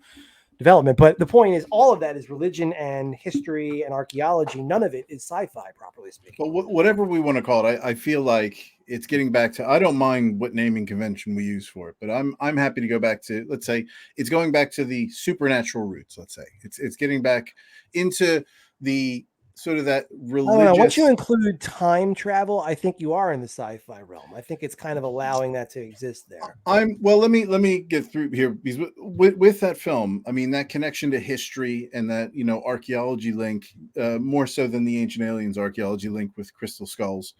development. But the point is, all of that is religion and history and archaeology. None of it is sci-fi, properly speaking. But whatever we want to call it, I feel like it's getting back to. I don't mind what naming convention we use for it, but I'm happy to go back to. Let's say it's going back to the supernatural roots. Let's say it's getting back into the sort of that religious. Once you include time travel, I think you are in the sci-fi realm. I think it's kind of allowing that to exist there. Let me get through here because with that film, I mean that connection to history and that archaeology link, more so than the Ancient Aliens archaeology link with crystal skulls.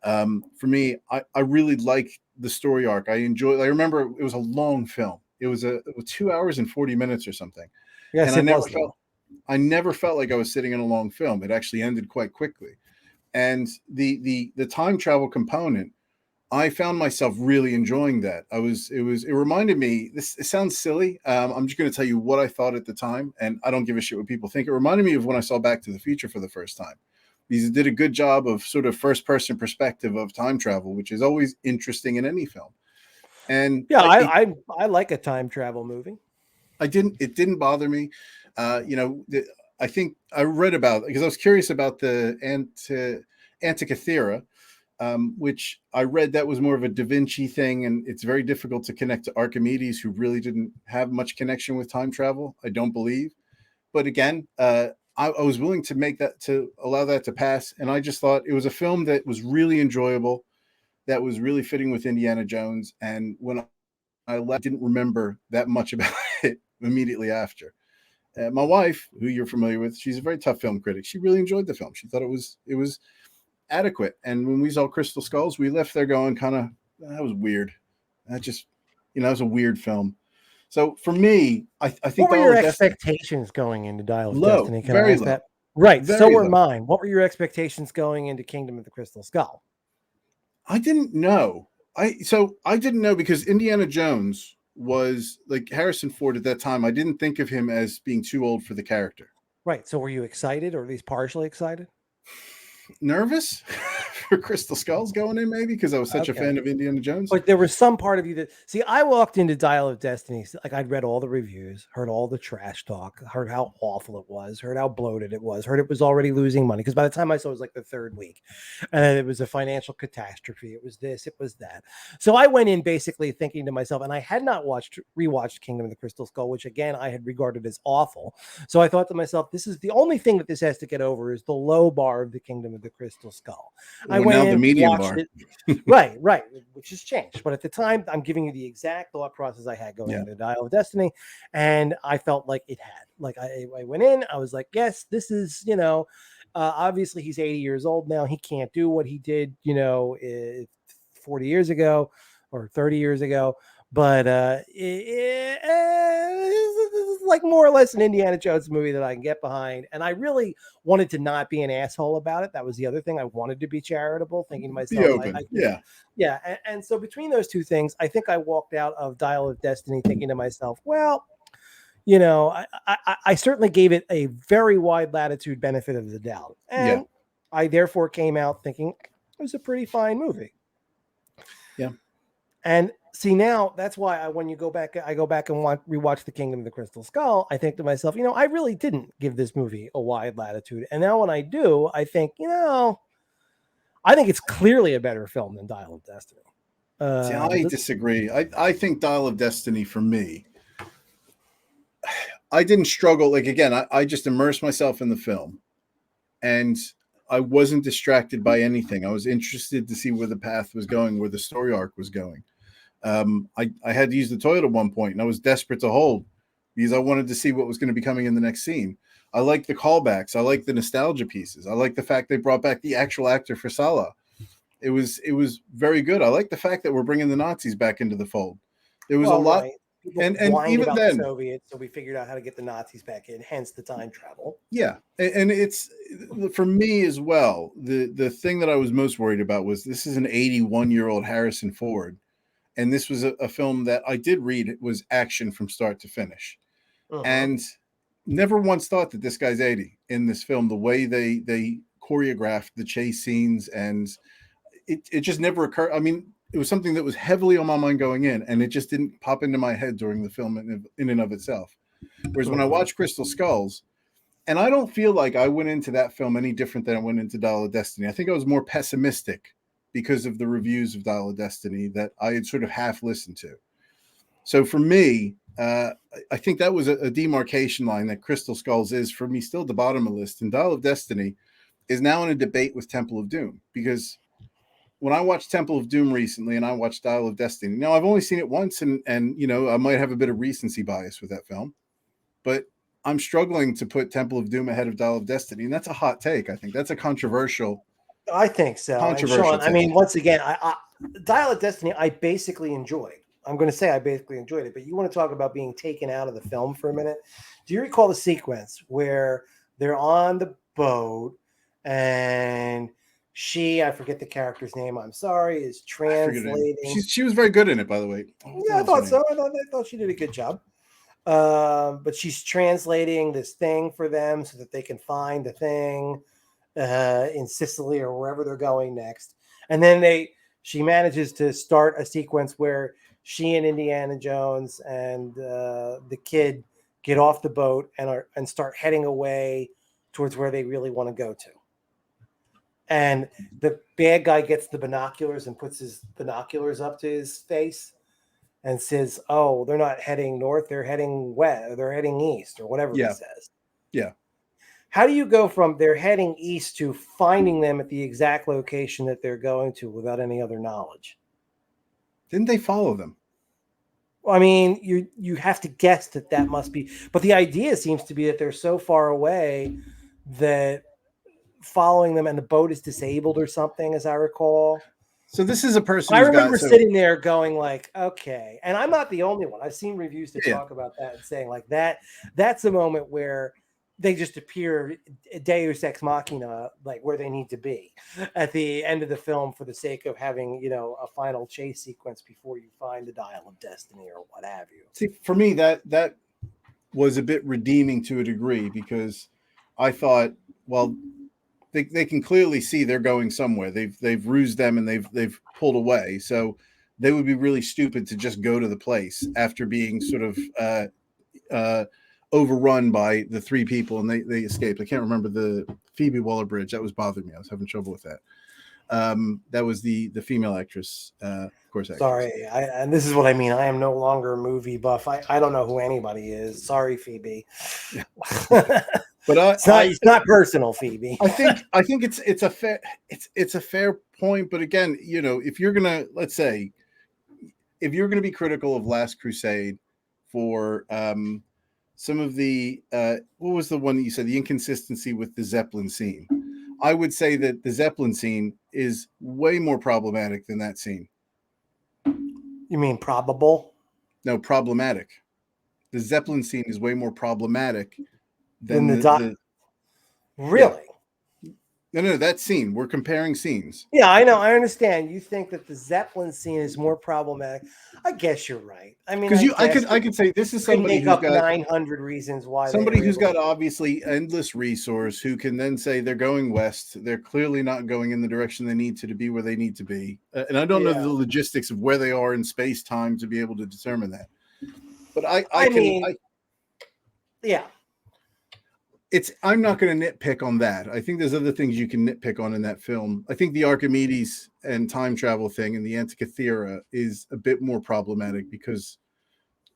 For me, I really like the story arc. I remember it was a long film. It was 2 hours and 40 minutes or something. Yes, and I never felt like I was sitting in a long film. It actually ended quite quickly. And the time travel component, I found myself really enjoying that. It reminded me, it sounds silly. I'm just going to tell you what I thought at the time, and I don't give a shit what people think. It reminded me of when I saw Back to the Future for the first time. Because it did a good job of sort of first person perspective of time travel, which is always interesting in any film. And I like a time travel movie. It didn't bother me. I think I read about, because I was curious about the Antikythera, which I read that was more of a Da Vinci thing, and it's very difficult to connect to Archimedes, who really didn't have much connection with time travel, I don't believe. But again, I was willing to allow that to pass, and I just thought it was a film that was really enjoyable, that was really fitting with Indiana Jones, and when I left, I didn't remember that much about it immediately after. My wife, who you're familiar with, she's a very tough film critic. She really enjoyed the film. She thought it was adequate. And when we saw Crystal Skulls, we left there going kind of, that was weird. That just, that was a weird film. So for me, I think what were your expectations going into Dial of Destiny? Can very I ask low. that? Right. Very so were low. mine. What were your expectations going into Kingdom of the Crystal Skull? I didn't know. I didn't know because Indiana Jones was like Harrison Ford at that time. I didn't think of him as being too old for the character. Right. So were you excited, or at least partially excited? Nervous for Crystal Skulls going in, maybe because I was such a fan of Indiana Jones. But there was some part of you that, see, I walked into Dial of Destiny, like I'd read all the reviews, heard all the trash talk, heard how awful it was, heard how bloated it was, heard it was already losing money. Because by the time I saw it was like the third week, and it was a financial catastrophe. It was this, it was that. So I went in basically thinking to myself, and I had not rewatched Kingdom of the Crystal Skull, which again I had regarded as awful. So I thought to myself, this is the only thing that this has to get over is the low bar of the Kingdom of the Crystal Skull. I went in, the medium bar. right, which has changed. But at the time, I'm giving you the exact thought process I had going into Dial of Destiny, and I felt like it had. Like I went in, I was like, yes, this is, obviously he's 80 years old now. He can't do what he did, 40 years ago or 30 years ago. But it's like more or less an Indiana Jones movie that I can get behind. And I really wanted to not be an asshole about it. That was the other thing. I wanted to be charitable, thinking to myself, be open. Yeah. And so between those two things, I think I walked out of Dial of Destiny thinking to myself, well, I certainly gave it a very wide latitude benefit of the doubt. And I therefore came out thinking it was a pretty fine movie. Yeah. And see, now that's why when I go back and rewatch The Kingdom of the Crystal Skull, I think to myself, I really didn't give this movie a wide latitude. And now when I do, I think, I think it's clearly a better film than Dial of Destiny. See, I disagree. I think Dial of Destiny, for me, I didn't struggle. Like, again, I just immersed myself in the film, and I wasn't distracted by anything. I was interested to see where the path was going, where the story arc was going. I had to use the toilet at one point, and I was desperate to hold because I wanted to see what was going to be coming in the next scene. I like the callbacks. I like the nostalgia pieces. I like the fact they brought back the actual actor for Salah. It was very good. I like the fact that we're bringing the Nazis back into the fold. There was a lot, right. People and whined even about then, the Soviets, so we figured out how to get the Nazis back in, hence the time travel. yeah, and it's for me as well. The thing that I was most worried about was this is an 81-year-old Harrison Ford, and this was a film that I did read it was action from start to finish, and never once thought that this guy's 80 in this film. The way they choreographed the chase scenes, and it just never occurred. I mean, it was something that was heavily on my mind going in, and it just didn't pop into my head during the film in and of itself. Whereas when I watched Crystal Skulls, and I don't feel like I went into that film any different than I went into Dial of Destiny. I think I was more pessimistic because of the reviews of Dial of Destiny that I had sort of half listened to. So for me, I think that was a demarcation line that Crystal Skulls is for me still the bottom of the list. And Dial of Destiny is now in a debate with Temple of Doom, because when I watched Temple of Doom recently and I watched Dial of Destiny, now I've only seen it once, and you know, I might have a bit of recency bias with that film, but I'm struggling to put Temple of Doom ahead of Dial of Destiny, and that's a hot take. I think that's a controversial. I think so. And Sean, I mean, once again, I Dial of Destiny, I basically enjoyed. I'm going to say I basically enjoyed it, but you want to talk about being taken out of the film for a minute? Do you recall the sequence where they're on the boat and I forget the character's name, I'm sorry, is translating. She was very good in it, by the way. Yeah, I thought so. I thought she did a good job. But she's translating this thing for them so that they can find the thing in Sicily or wherever they're going next. And then she manages to start a sequence where she and Indiana Jones and the kid get off the boat and start heading away towards where they really want to go to. And the bad guy gets the binoculars and puts his binoculars up to his face and says, "Oh, they're not heading north; they're heading west. They're heading east, or whatever he says." Yeah. How do you go from they're heading east to finding them at the exact location that they're going to without any other knowledge? Didn't they follow them? Well, I mean, you have to guess that must be, but the idea seems to be that they're so far away that following them and the boat is disabled or something, as I recall. So this is a person. I remember sitting there going like, okay, and I'm not the only one. I've seen reviews to talk about that and saying like that's a moment where they just appear Deus Ex Machina, like where they need to be at the end of the film for the sake of having, you know, a final chase sequence before you find the Dial of Destiny or what have you. See, for me, that was a bit redeeming to a degree, because I thought, well, they can clearly see they're going somewhere. They've rused them and they've pulled away. So they would be really stupid to just go to the place after being sort of overrun by the three people, and they escaped. I can't remember the Phoebe Waller-Bridge. That was bothering me. I was having trouble with that. That was the female actress, of course. Sorry, and this is what I mean. I am no longer a movie buff. I don't know who anybody is. Sorry, Phoebe. But it's not personal, Phoebe. I think it's a fair point. But again, you know, if you're gonna, let's say, if you're gonna be critical of Last Crusade for some of the what was the one that you said, the inconsistency with the Zeppelin scene, I would say that the Zeppelin scene is way more problematic than that scene. You mean probable? No, problematic. The Zeppelin scene is way more problematic than the really? Yeah. No, that scene. We're comparing scenes. Yeah, I know. I understand. You think that the Zeppelin scene is more problematic. I guess you're right. I mean, because I could say this is somebody who's got 900 reasons why. Somebody who's got obviously endless resource, who can then say they're going west. They're clearly not going in the direction they need to be where they need to be. And I don't know the logistics of where they are in space time to be able to determine that. But I'm not going to nitpick on that. I think there's other things you can nitpick on in that film. I think the Archimedes and time travel thing and the Antikythera is a bit more problematic because,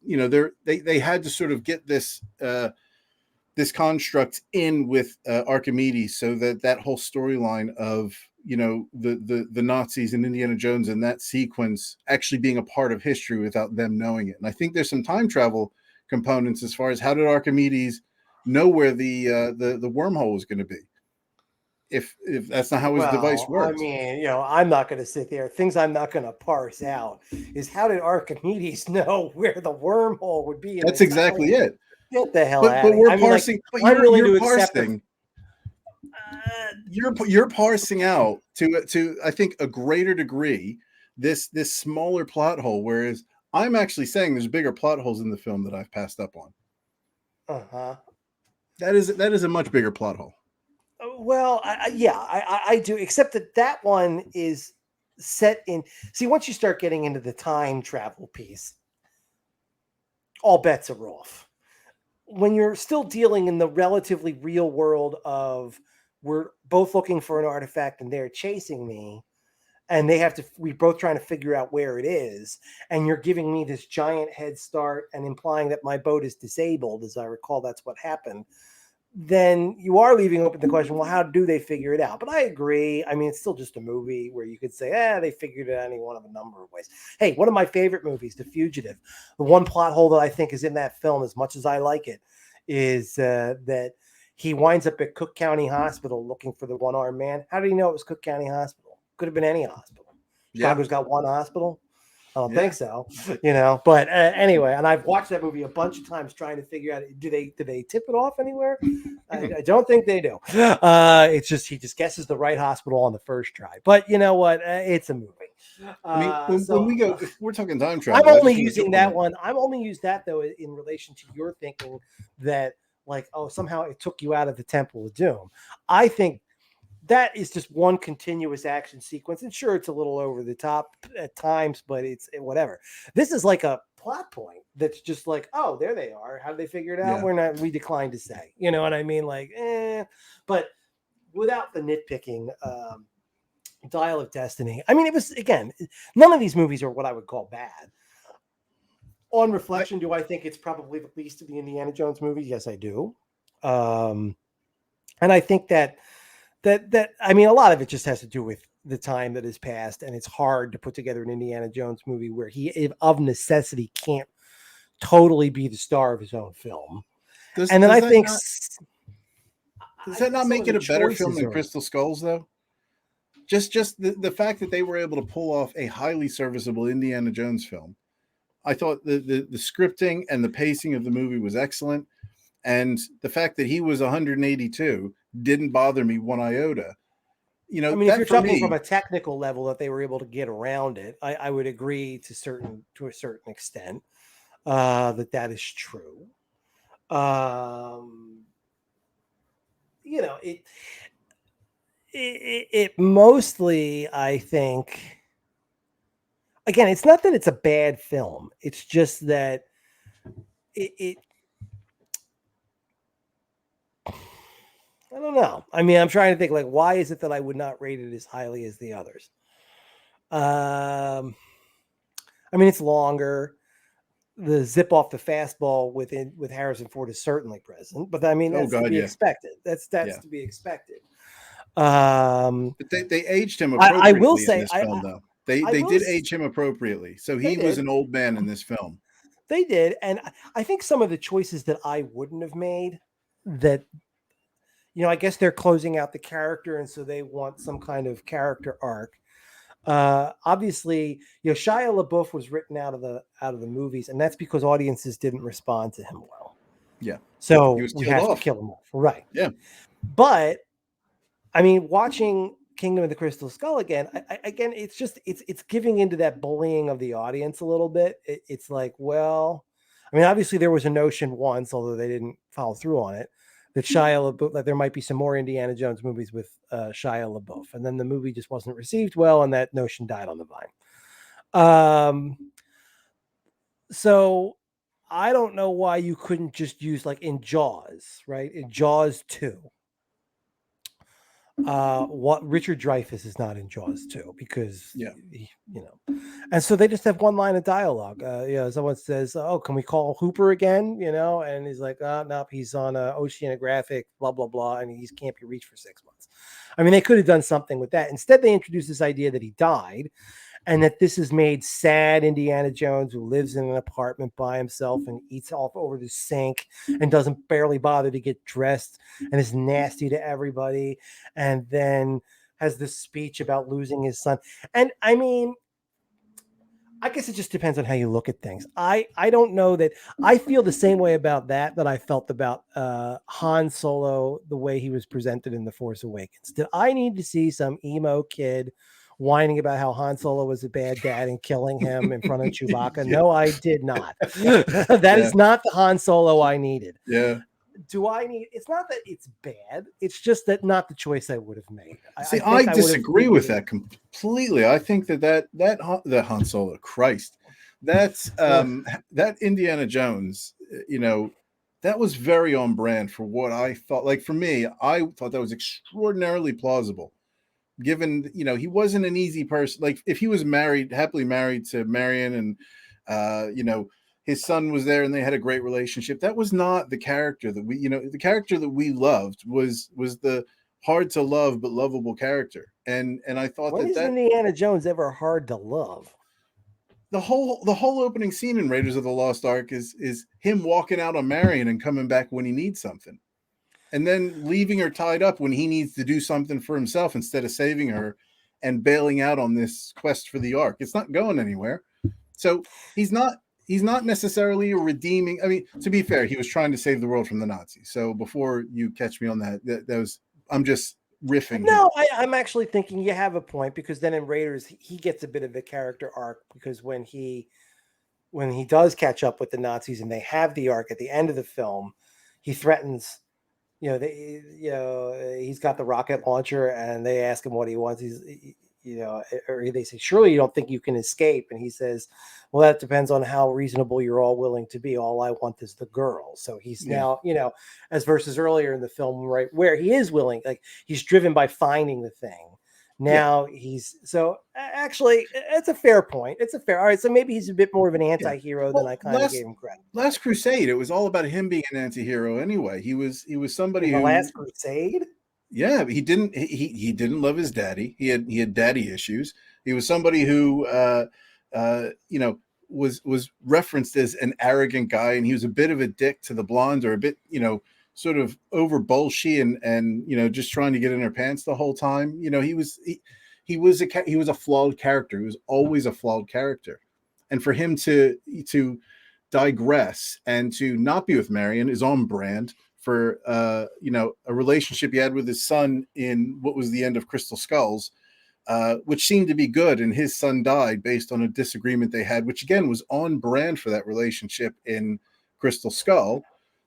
you know, they had to sort of get this this construct in with Archimedes so that whole storyline of, you know, the Nazis and Indiana Jones and that sequence actually being a part of history without them knowing it. And I think there's some time travel components as far as how did Archimedes know where the wormhole was going to be? If that's not how his device I works. mean, I'm not going to sit there. Things I'm not going to parse out is how did Archimedes know where the wormhole would be in That's this exactly island? it. Get the hell But out of here. we're I mean, like, parsing. But I'm willing you're to accept parsing. You're parsing out to I think a greater degree this smaller plot hole, whereas I'm actually saying there's bigger plot holes in the film that I've passed up on. Uh-huh. That is a much bigger plot hole. Well, I do, except that one is set in. See, once you start getting into the time travel piece, all bets are off. When you're still dealing in the relatively real world of we're both looking for an artifact and they're chasing me, and we're both trying to figure out where it is, and you're giving me this giant head start and implying that my boat is disabled, as I recall that's what happened, then you are leaving open the question, well, how do they figure it out? But I agree. I mean, it's still just a movie where you could say, they figured it out any one of a number of ways. Hey, one of my favorite movies, The Fugitive, the one plot hole that I think is in that film, as much as I like it, is that he winds up at Cook County Hospital looking for the one-armed man. How did he know it was Cook County Hospital? Could have been any hospital. Chicago's got one hospital. I don't think so, But anyway, and I've watched that movie a bunch of times trying to figure out, do they tip it off anywhere? I don't think they do. It's just he just guesses the right hospital on the first try. But you know what? It's a movie. I mean, when we go, if we're talking time travel, I'm only using that one. I'm only use that though in relation to your thinking that like, oh, somehow it took you out of the Temple of Doom. I think that is just one continuous action sequence. And sure, it's a little over the top at times, but it's whatever. This is like a plot point that's just like, oh, there they are. How did they figure it out? Yeah. We declined to say. You know what I mean? Like, but without the nitpicking, Dial of Destiny. I mean, it was, again, none of these movies are what I would call bad. On reflection, do I think it's probably the least of the Indiana Jones movies? Yes, I do. And I think that I mean, a lot of it just has to do with the time that has passed, and it's hard to put together an Indiana Jones movie where he, of necessity, can't totally be the star of his own film. Does that not make it a better film than Crystal Skulls, though? Just the fact that they were able to pull off a highly serviceable Indiana Jones film. I thought the scripting and the pacing of the movie was excellent. And the fact that he was 182 didn't bother me one iota. I mean, if you're talking from a technical level that they were able to get around it, I would agree to a certain extent that is true. It mostly, I think, again, it's not that it's a bad film. It's just that it I don't know. I mean, I'm trying to think, like, why is it that I would not rate it as highly as the others? I mean, it's longer. The zip off the fastball with Harrison Ford is certainly present, but I mean, that's to be expected. That's to be expected. But they aged him appropriately. I will say, in this film, though. They did age him appropriately. So he was an old man in this film. They did. And I think some of the choices that I wouldn't have made that, I guess they're closing out the character. And so they want some kind of character arc. Obviously, Shia LaBeouf was written out of the movies, and that's because audiences didn't respond to him well. Yeah. So we have to kill him off. Right. Yeah. But I mean, watching Kingdom of the Crystal Skull again, again, it's just it's giving into that bullying of the audience a little bit. It's like, well, I mean, obviously there was a notion once, although they didn't follow through on it, that Shia LaBeouf, that there might be some more Indiana Jones movies with Shia LaBeouf, and then the movie just wasn't received well, and that notion died on the vine. So I don't know why you couldn't just use, like in Jaws, right? In Jaws 2. What Richard Dreyfuss is not in Jaws 2 because and so they just have one line of dialogue. Someone says, "Oh, can we call Hooper again?" And he's like, "Nope, he's on oceanographic, blah blah blah, and he can't be reached for 6 months." I mean, they could have done something with that. Instead, they introduced this idea that he died, and that this has made sad Indiana Jones, who lives in an apartment by himself and eats off over the sink and doesn't barely bother to get dressed and is nasty to everybody, and then has this speech about losing his son. And I mean, I guess it just depends on how you look at things. I don't know that I feel the same way about that I felt about Han Solo, the way he was presented in The Force Awakens. Did I need to see some emo kid whining about how Han Solo was a bad dad and killing him in front of Chewbacca? Yeah, No, I did not. That yeah, is not the Han Solo I needed. yeah. Do I need? It's not that it's bad. It's just that not the choice I would have made. I See, I think I would have disagree with given. that completely. I think that Han Solo, Christ, that's Ugh. that Indiana Jones, that was very on brand for what I thought. Like for me, I thought that was extraordinarily plausible, given he wasn't an easy person. Like if he was married, happily married to Marion, and his son was there and they had a great relationship, that was not the character that the character that we loved was the hard to love but lovable character. And I thought When that is Indiana Jones ever hard to love? the whole opening scene in Raiders of the Lost Ark is him walking out on Marion and coming back when he needs something, and then leaving her tied up when he needs to do something for himself instead of saving her and bailing out on this quest for the Ark. It's not going anywhere. So he's not necessarily a redeeming. I mean, to be fair, he was trying to save the world from the Nazis. So before you catch me on that was I'm just riffing here. No, I'm actually thinking you have a point, because then in Raiders he gets a bit of a character arc, because when he does catch up with the Nazis and they have the arc at the end of the film, he threatens. He's got the rocket launcher, and they ask him what he wants. Or they say, "Surely you don't think you can escape?" And he says, "Well, that depends on how reasonable you're all willing to be. All I want is the girl." So he's Yeah. now, as versus earlier in the film, right, where he is willing, like he's driven by finding the thing. Yeah. Now he's so actually, it's a fair point. It's a fair. All right, so maybe he's a bit more of an Yeah. anti-hero than Well, I kind of last gave him credit. Last Crusade, it was all about him being an anti-hero anyway. He was somebody In the who, Last Crusade. yeah, he didn't love his daddy. He had daddy issues. He was somebody who was referenced as an arrogant guy, and he was a bit of a dick to the blonde, or a bit, sort of over bullshit, and just trying to get in her pants the whole time. He was a flawed character. He was always a flawed character. And for him to digress and to not be with Marion is on brand for a relationship he had with his son in what was the end of Crystal Skulls, which seemed to be good, and his son died based on a disagreement they had, which again was on brand for that relationship in Crystal Skull.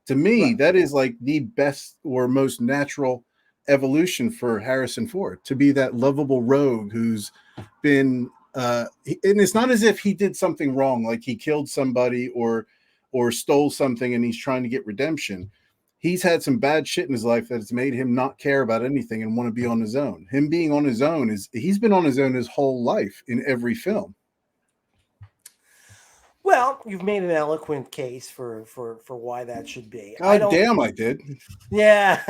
To me, Right. that is like the best or most natural evolution for Harrison Ford, to be that lovable rogue who's been and it's not as if he did something wrong, like he killed somebody or stole something and he's trying to get redemption. He's had some bad shit in his life that has made him not care about anything and want to be on his own. Him being on his own he's been on his own his whole life in every film. Well, you've made an eloquent case for why that should be. I God don't. damn, I did. Yeah.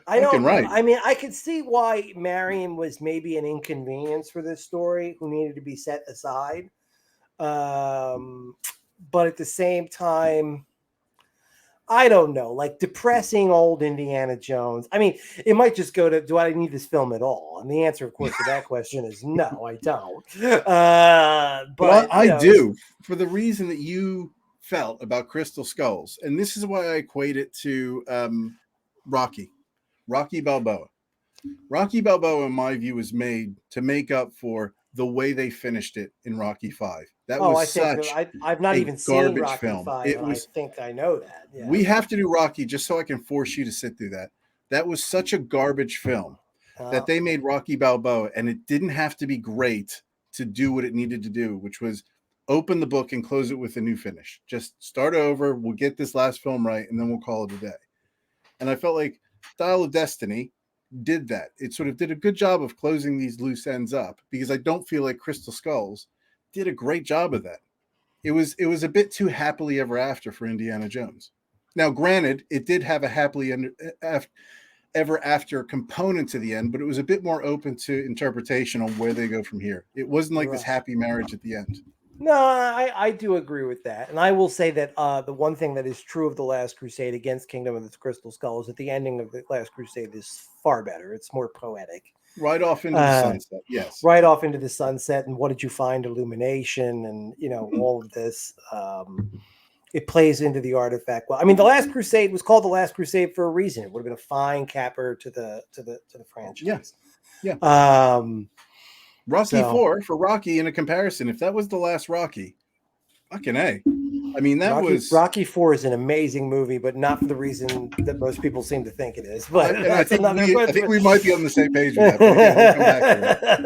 I Fucking don't know. right. I mean, I could see why Marion was maybe an inconvenience for this story, who needed to be set aside. Um, but at the same time, I don't know, like depressing old Indiana Jones. I mean, it might just go to, do I need this film at all? And the answer, of course, to that question is no, I don't. But But I do, for the reason that you felt about Crystal Skulls. And this is why I equate it to Rocky Balboa. Rocky Balboa, in my view, was made to make up for the way they finished it in Rocky Five. That oh, was I think such I've not a even seen garbage Rocky film. Five, It and I was. think I know that. Yeah. We have to do Rocky just so I can force you to sit through that. That was such a garbage film that Uh, they made Rocky Balboa, and it didn't have to be great to do what it needed to do, which was open the book and close it with a new finish. Just start over. We'll get this last film right, and then we'll call it a day. And I felt like Dial of Destiny did that. It sort of did a good job of closing these loose ends up, because I don't feel like Crystal Skulls did a great job of that. It was a bit too happily ever after for Indiana Jones. Now, granted, it did have a ever after component to the end, but it was a bit more open to interpretation on where they go from here. It wasn't like this happy marriage at the end. No, I do agree with that. And I will say that the one thing that is true of The Last Crusade against Kingdom of the Crystal Skull is that the ending of The Last Crusade is far better. It's more poetic. Right off into the sunset, yes. Right off into the sunset. And what did you find? Illumination and, all of this. It plays into the artifact well. I mean, The Last Crusade was called The Last Crusade for a reason. It would have been a fine capper to the franchise. Yeah. Rocky So- 4 for Rocky in a comparison. If that was the last Rocky, fucking A. I mean, that was Rocky 4 is an amazing movie, but not for the reason that most people seem to think it is. But I think we might be on the same page with that. But again, we'll come back to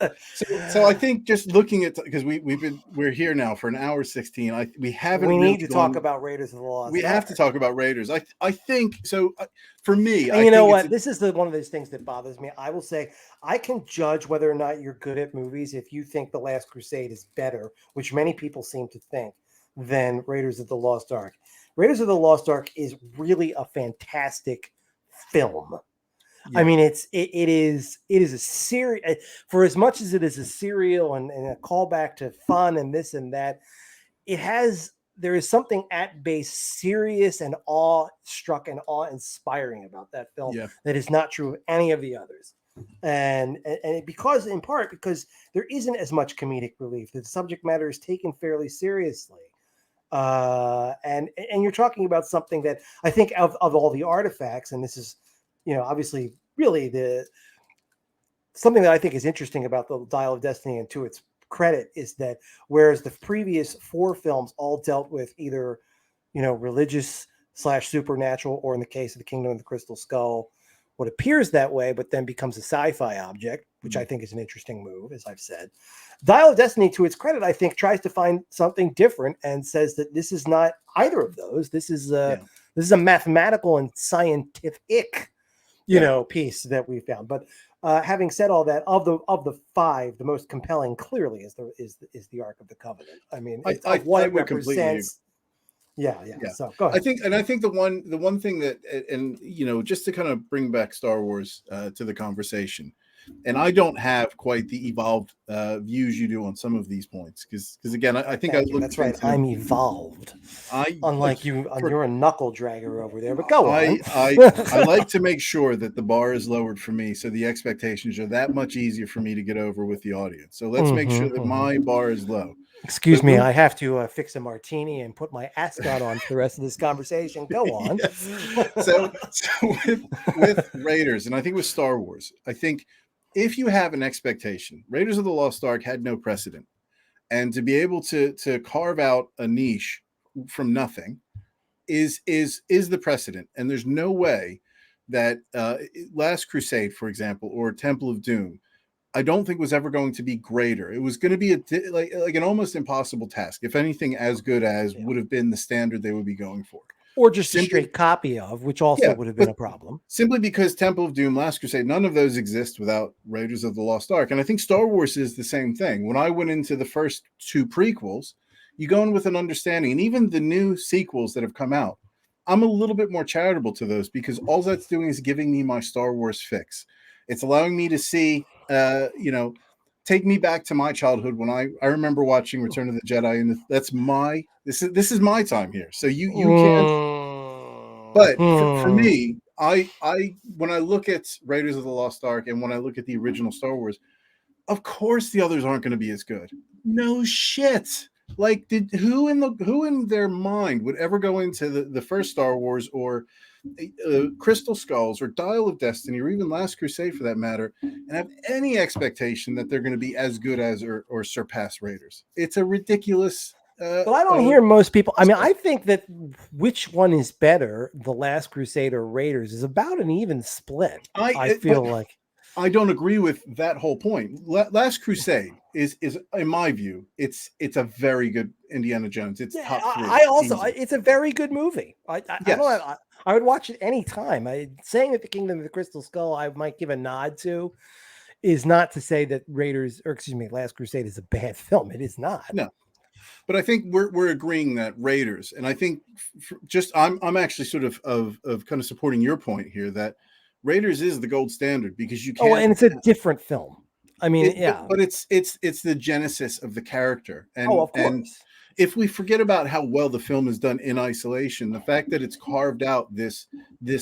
that. So I think just looking at, because we're here now for an hour 16. We haven't. We really need to talk about Raiders of the Lost Ark. We have to talk about Raiders. I think so. For me, and you know what? This is one of those things that bothers me. I will say I can judge whether or not you're good at movies if you think The Last Crusade is better, which many people seem to think, than Raiders of the Lost Ark. Raiders of the Lost Ark is really a fantastic film. Yeah. I mean, it is a series, for as much as it is a serial and a callback to fun and this and that, there is something at base serious and awe-struck and awe-inspiring about that film that is not true of any of the others. And in part because there isn't as much comedic relief. The subject matter is taken fairly seriously. And you're talking about something that I think of all the artifacts, and this is, obviously really something that I think is interesting about the Dial of Destiny, and to its credit, is that whereas the previous 4 films all dealt with either, religious / supernatural, or in the case of the Kingdom of the Crystal Skull, what appears that way, but then becomes a sci-fi object, which I think is an interesting move, as I've said. Dial of Destiny, to its credit, I think tries to find something different and says that this is not either of those. This is a mathematical and scientific, piece that we found. But having said all that, of the 5, the most compelling clearly is the Ark of the Covenant. I mean, what it represents. Yeah. So go ahead. I think the one thing that, and just to kind of bring back Star Wars to the conversation, and I don't have quite the evolved views you do on some of these points, because again, I think that's right. I'm evolved. Unlike you, you're a knuckle dragger over there. But go on. I like to make sure that the bar is lowered for me, so the expectations are that much easier for me to get over with the audience. So let's make sure that my bar is low. Excuse me, I have to fix a martini and put my ascot on for the rest of this conversation. Go on. So with Raiders, and I think with Star Wars, I think if you have an expectation, Raiders of the Lost Ark had no precedent. And to be able to carve out a niche from nothing is the precedent. And there's no way that Last Crusade, for example, or Temple of Doom, I don't think was ever going to be greater. It was going to be like an almost impossible task. If anything, as good as would have been the standard they would be going for. Or just a straight copy of, which also would have been a problem. Simply because Temple of Doom, Last Crusade, none of those exist without Raiders of the Lost Ark. And I think Star Wars is the same thing. When I went into the first 2 prequels, you go in with an understanding, and even the new sequels that have come out, I'm a little bit more charitable to those, because all that's doing is giving me my Star Wars fix. It's allowing me to see, take me back to my childhood when I remember watching Return of the Jedi, and this is my time here. So you can't. But for me, I when I look at Raiders of the Lost Ark and when I look at the original Star Wars, of course the others aren't going to be as good. No shit. Like, who in their mind would ever go into the first Star Wars or Crystal Skulls or Dial of Destiny or even Last Crusade for that matter and have any expectation that they're going to be as good as or surpass Raiders? It's a ridiculous. But I don't hear most people. I mean, I think that which one is better, The Last Crusade or Raiders, is about an even split. I feel like. I don't agree with that whole point. Last Crusade is in my view, it's a very good Indiana Jones. It's top 3. It's a very good movie. I would watch it any time. Saying that the Kingdom of the Crystal Skull I might give a nod to is not to say that Last Crusade is a bad film. It is not. No. But I think we're agreeing that Raiders, and I think I'm actually sort of kind of supporting your point here that Raiders is the gold standard because you Oh, can't. and it's a different film. I mean, yeah. But it's the genesis of the character, Oh, and of course. if we forget about how well the film is done in isolation, the fact that it's carved out this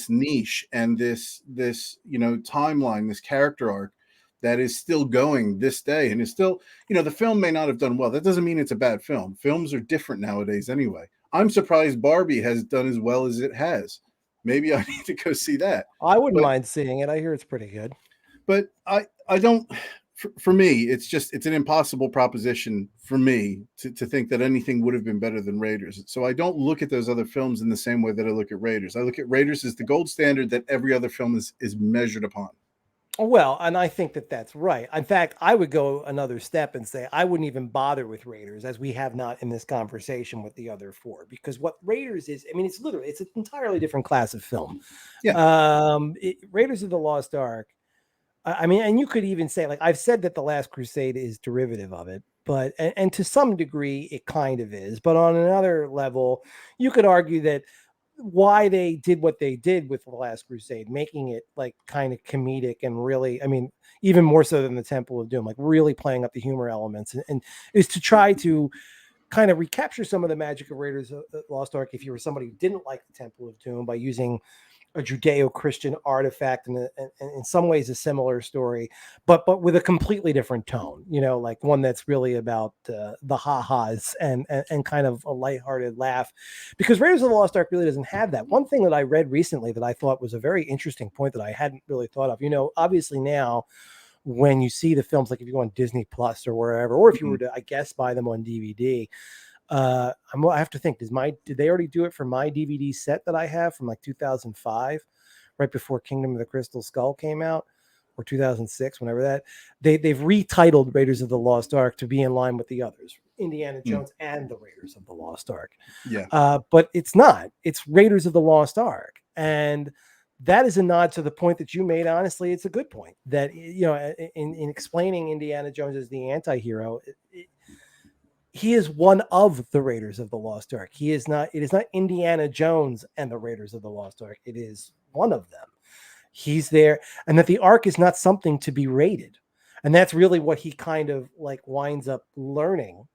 niche and this timeline, this character arc that is still going this day, and is still, the film may not have done well. That doesn't mean it's a bad film. Films are different nowadays anyway. I'm surprised Barbie has done as well as it has. Maybe I need to go see that. I wouldn't But mind seeing it. I hear it's pretty good. but I don't. For me, it's an impossible proposition for me to think that anything would have been better than Raiders. So I don't look at those other films in the same way that I look at Raiders. I look at Raiders as the gold standard that every other film is measured upon. Well, and I think that that's right. In fact, I would go another step and say I wouldn't even bother with Raiders, as we have not in this conversation with the other four, because what Raiders is, I mean, it's an entirely different class of film. Yeah. Raiders of the Lost Ark. I mean, and you could even say, like I've said, that The Last Crusade is derivative of it, but and to some degree it kind of is. But on another level, you could argue that why they did what they did with The Last Crusade, making it like kind of comedic and really, I mean, even more so than the Temple of Doom, like really playing up the humor elements, and is to try to kind of recapture some of the magic of Raiders of the Lost Ark if you were somebody who didn't like the Temple of Doom, by using a Judeo-Christian artifact and in some ways a similar story, but with a completely different tone, like one that's really about the ha-has and kind of a lighthearted laugh, because Raiders of the Lost Ark really doesn't have that. One thing that I read recently that I thought was a very interesting point that I hadn't really thought of, obviously now when you see the films, like if you go on Disney Plus or wherever, or if you were to, I guess, buy them on DVD, I have to think, did they already do it for my DVD set that I have from like 2005, right before Kingdom of the Crystal Skull came out, or 2006, whenever that, they've retitled Raiders of the Lost Ark to be in line with the others, Indiana Jones and the Raiders of the Lost Ark. Yeah. But it's not, it's Raiders of the Lost Ark. And that is a nod to the point that you made. Honestly, it's a good point that, in explaining Indiana Jones as the anti-hero, he is one of the Raiders of the Lost Ark. It is not Indiana Jones and the Raiders of the Lost Ark. It is one of them. He's there, and that the Ark is not something to be raided. And that's really what he kind of like winds up learning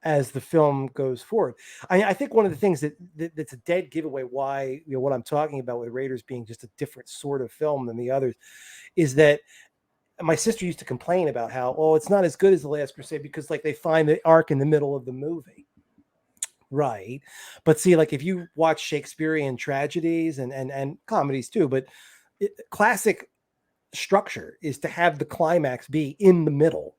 as the film goes forward. I think one of the things that's a dead giveaway why, what I'm talking about with Raiders being just a different sort of film than the others, is that my sister used to complain about how, it's not as good as The Last Crusade because like they find the arc in the middle of the movie. Right. But see, like if you watch Shakespearean tragedies and comedies too, but classic structure is to have the climax be in the middle.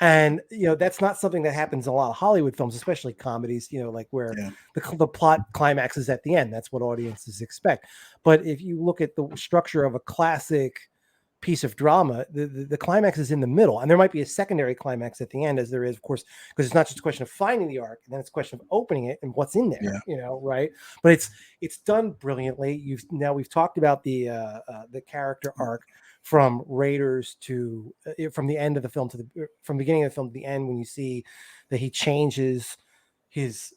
And, that's not something that happens in a lot of Hollywood films, especially comedies, like where the plot climax is at the end. That's what audiences expect. But if you look at the structure of a classic piece of drama, the climax is in the middle, and there might be a secondary climax at the end, as there is, of course, because it's not just a question of finding the arc, and then it's a question of opening it and what's in there, right? But it's done brilliantly. We've talked about the character arc from Raiders to from the end of the film from the beginning of the film to the end, when you see that he changes his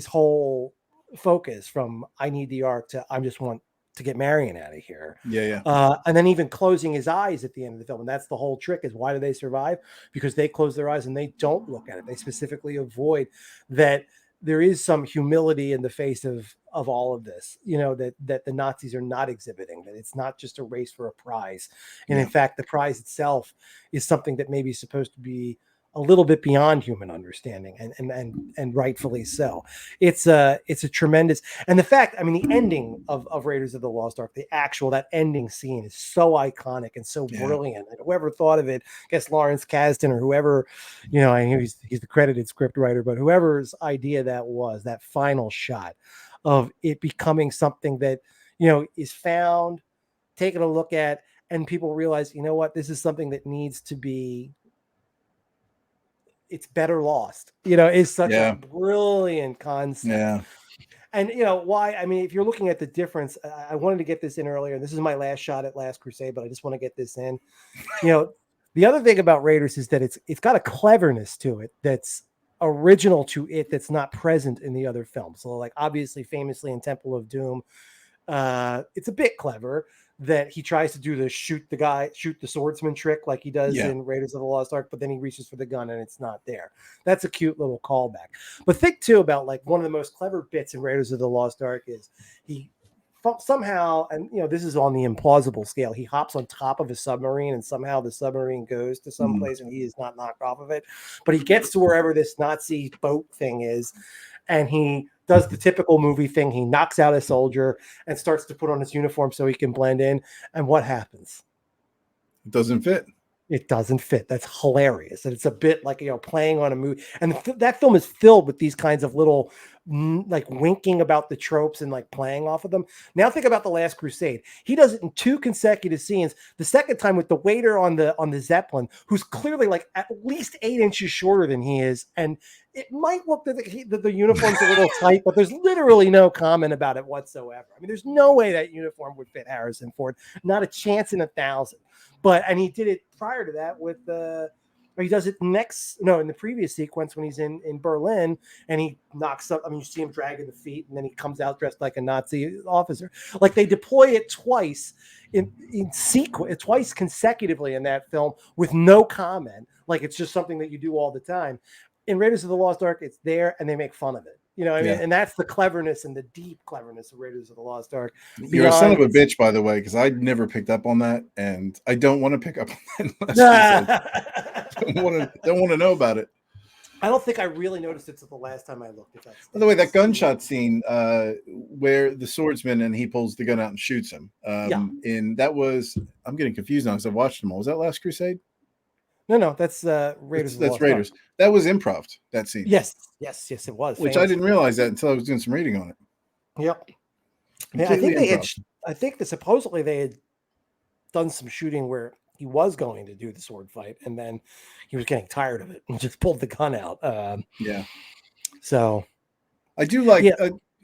whole focus from I need the arc to I just want to get Marion out of here. And then even closing his eyes at the end of the film. And that's the whole trick, is why do they survive? Because they close their eyes and they don't look at it. They specifically avoid that. There is some humility in the face of all of this, that the Nazis are not exhibiting, that it's not just a race for a prize. And in fact, the prize itself is something that maybe is supposed to be a little bit beyond human understanding, and rightfully so. It's a tremendous, and the fact, I mean, the ending of Raiders of the Lost Ark, that ending scene is so iconic and so brilliant. And whoever thought of it, I guess Lawrence Kasdan or whoever, I know he's the credited script writer, but whoever's idea that was, that final shot of it becoming something that, is found, taken a look at, and people realize, what, this is something that needs to be, it's better lost, is such a brilliant concept. And why, I mean, if you're looking at the difference, I wanted to get this in earlier. This is my last shot at Last Crusade, but I just want to get this in. The other thing about Raiders is that it's got a cleverness to it that's original to it, that's not present in the other films. So like obviously, famously in Temple of Doom, it's a bit clever. that he tries to do the shoot the swordsman trick like he does Yeah. in Raiders of the Lost Ark, but then he reaches for the gun and it's not there. That's a cute little callback. But think too about like one of the most clever bits in Raiders of the Lost Ark is he somehow, and this is on the implausible scale, he hops on top of a submarine and somehow the submarine goes to some place and he is not knocked off of it. But he gets to wherever this Nazi boat thing is, and he does the typical movie thing. He knocks out a soldier and starts to put on his uniform so he can blend in. And what happens? It doesn't fit. It doesn't fit. That's hilarious. And it's a bit like, playing on a movie. And that film is filled with these kinds of little, like winking about the tropes and like playing off of them. Now think about The Last Crusade. He does it in 2 consecutive scenes. The second time with the waiter on the Zeppelin, who's clearly like at least 8 inches shorter than he is. And it might look that the uniform's a little tight, but there's literally no comment about it whatsoever. I mean, there's no way that uniform would fit Harrison Ford. Not a chance in 1,000. And he did it prior to that with or he does it in the previous sequence when he's in Berlin and he knocks up. I mean, you see him dragging the feet and then he comes out dressed like a Nazi officer. Like they deploy it twice in sequence, twice consecutively in that film with no comment. Like it's just something that you do all the time. In Raiders of the Lost Ark, it's there and they make fun of it. You know what I mean? And that's the cleverness and the deep cleverness of Raiders of the Lost Ark. You're a son of a bitch, by the way, because I never picked up on that, and I don't want to pick up on that. Don't want to know about it. I don't think I really noticed it till the last time I looked. By the way, that gunshot scene where the swordsman and he pulls the gun out and shoots him. And that was, I'm getting confused now because I've watched them all. Was that Last Crusade? No, that's Raiders. That's Raiders. That was improv, that scene. Yes, it was. Which I didn't realize that until I was doing some reading on it. Yep. Yeah, I think that supposedly they had done some shooting where he was going to do the sword fight, and then he was getting tired of it and just pulled the gun out. So I do like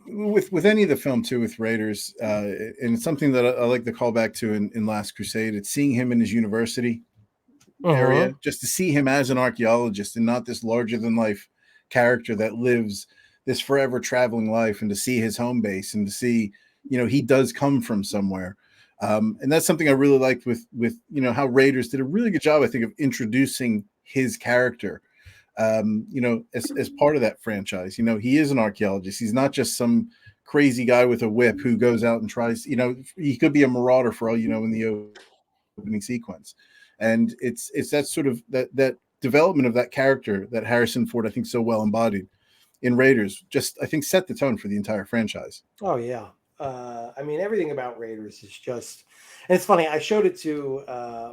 with any of the film too with Raiders, and it's something that I like to call back to in Last Crusade. It's seeing him in his university area, just to see him as an archaeologist and not this larger than life character that lives this forever traveling life, and to see his home base and to see, he does come from somewhere. And that's something I really liked with how Raiders did a really good job, I think, of introducing his character, as part of that franchise. He is an archaeologist. He's not just some crazy guy with a whip who goes out and tries, he could be a marauder for all in the opening sequence. And it's that sort of that development of that character that Harrison Ford, I think, so well embodied in Raiders, just, I think, set the tone for the entire franchise. Oh, yeah. I mean, everything about Raiders is just, and it's funny. I showed it to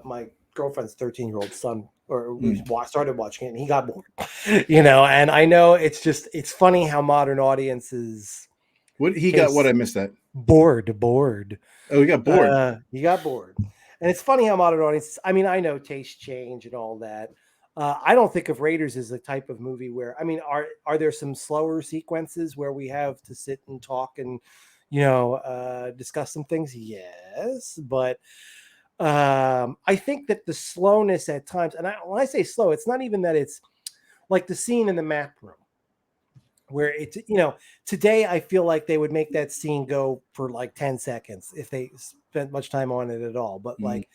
my girlfriend's 13-year-old son, or we started watching it, and he got bored, and I know it's funny how modern audiences. What he got? What I missed that? Bored. Oh, he got bored. He got bored. And it's funny how modern audiences, I mean, I know tastes change and all that. I don't think of Raiders as a type of movie where, I mean, are there some slower sequences where we have to sit and talk and, discuss some things? Yes. But I think that the slowness at times, and when I say slow, it's not even that it's like the scene in the map room where it's, today I feel like they would make that scene go for like 10 seconds if they spent much time on it at all. But like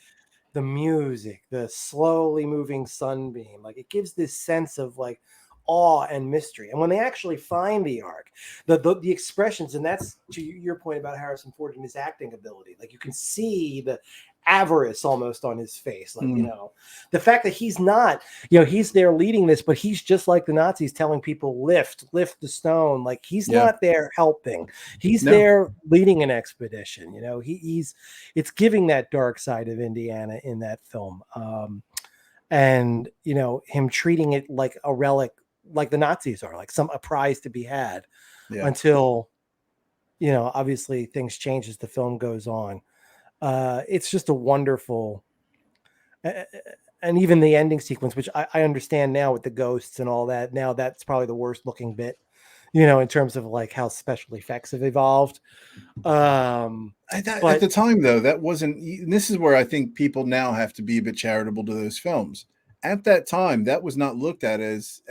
the music, the slowly moving sunbeam, like it gives this sense of like awe and mystery. And when they actually find the Ark, the expressions, and that's to your point about Harrison Ford and his acting ability, like you can see the avarice almost on his face, like the fact that he's not, he's there leading this, but he's just like the Nazis telling people lift the stone, like he's not there helping, he's there leading an expedition. It's giving that dark side of Indiana in that film, and him treating it like a relic, like the Nazis are, like a prize to be had, until obviously things change as the film goes on. It's just a wonderful, and even the ending sequence, which I understand now with the ghosts and all that. Now that's probably the worst looking bit, in terms of like how special effects have evolved. At the time, though, that wasn't. And this is where I think people now have to be a bit charitable to those films. At that time, that was not looked at as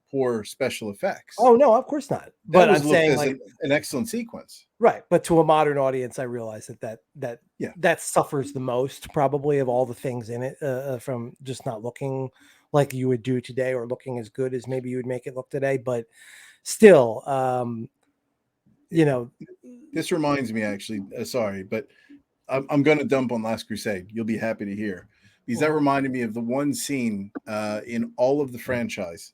poor special effects. Oh no, of course not. That But was I'm looked saying as like an excellent sequence. right. But to a modern audience, I realize that Yeah. that suffers the most probably of all the things in it from just not looking like you would do today or looking as good as maybe you would make it look today. But still, you know, This reminds me, actually, sorry, but I'm going to dump on Last Crusade. You'll be happy to hear, because that reminded me of the one scene in all of the franchise.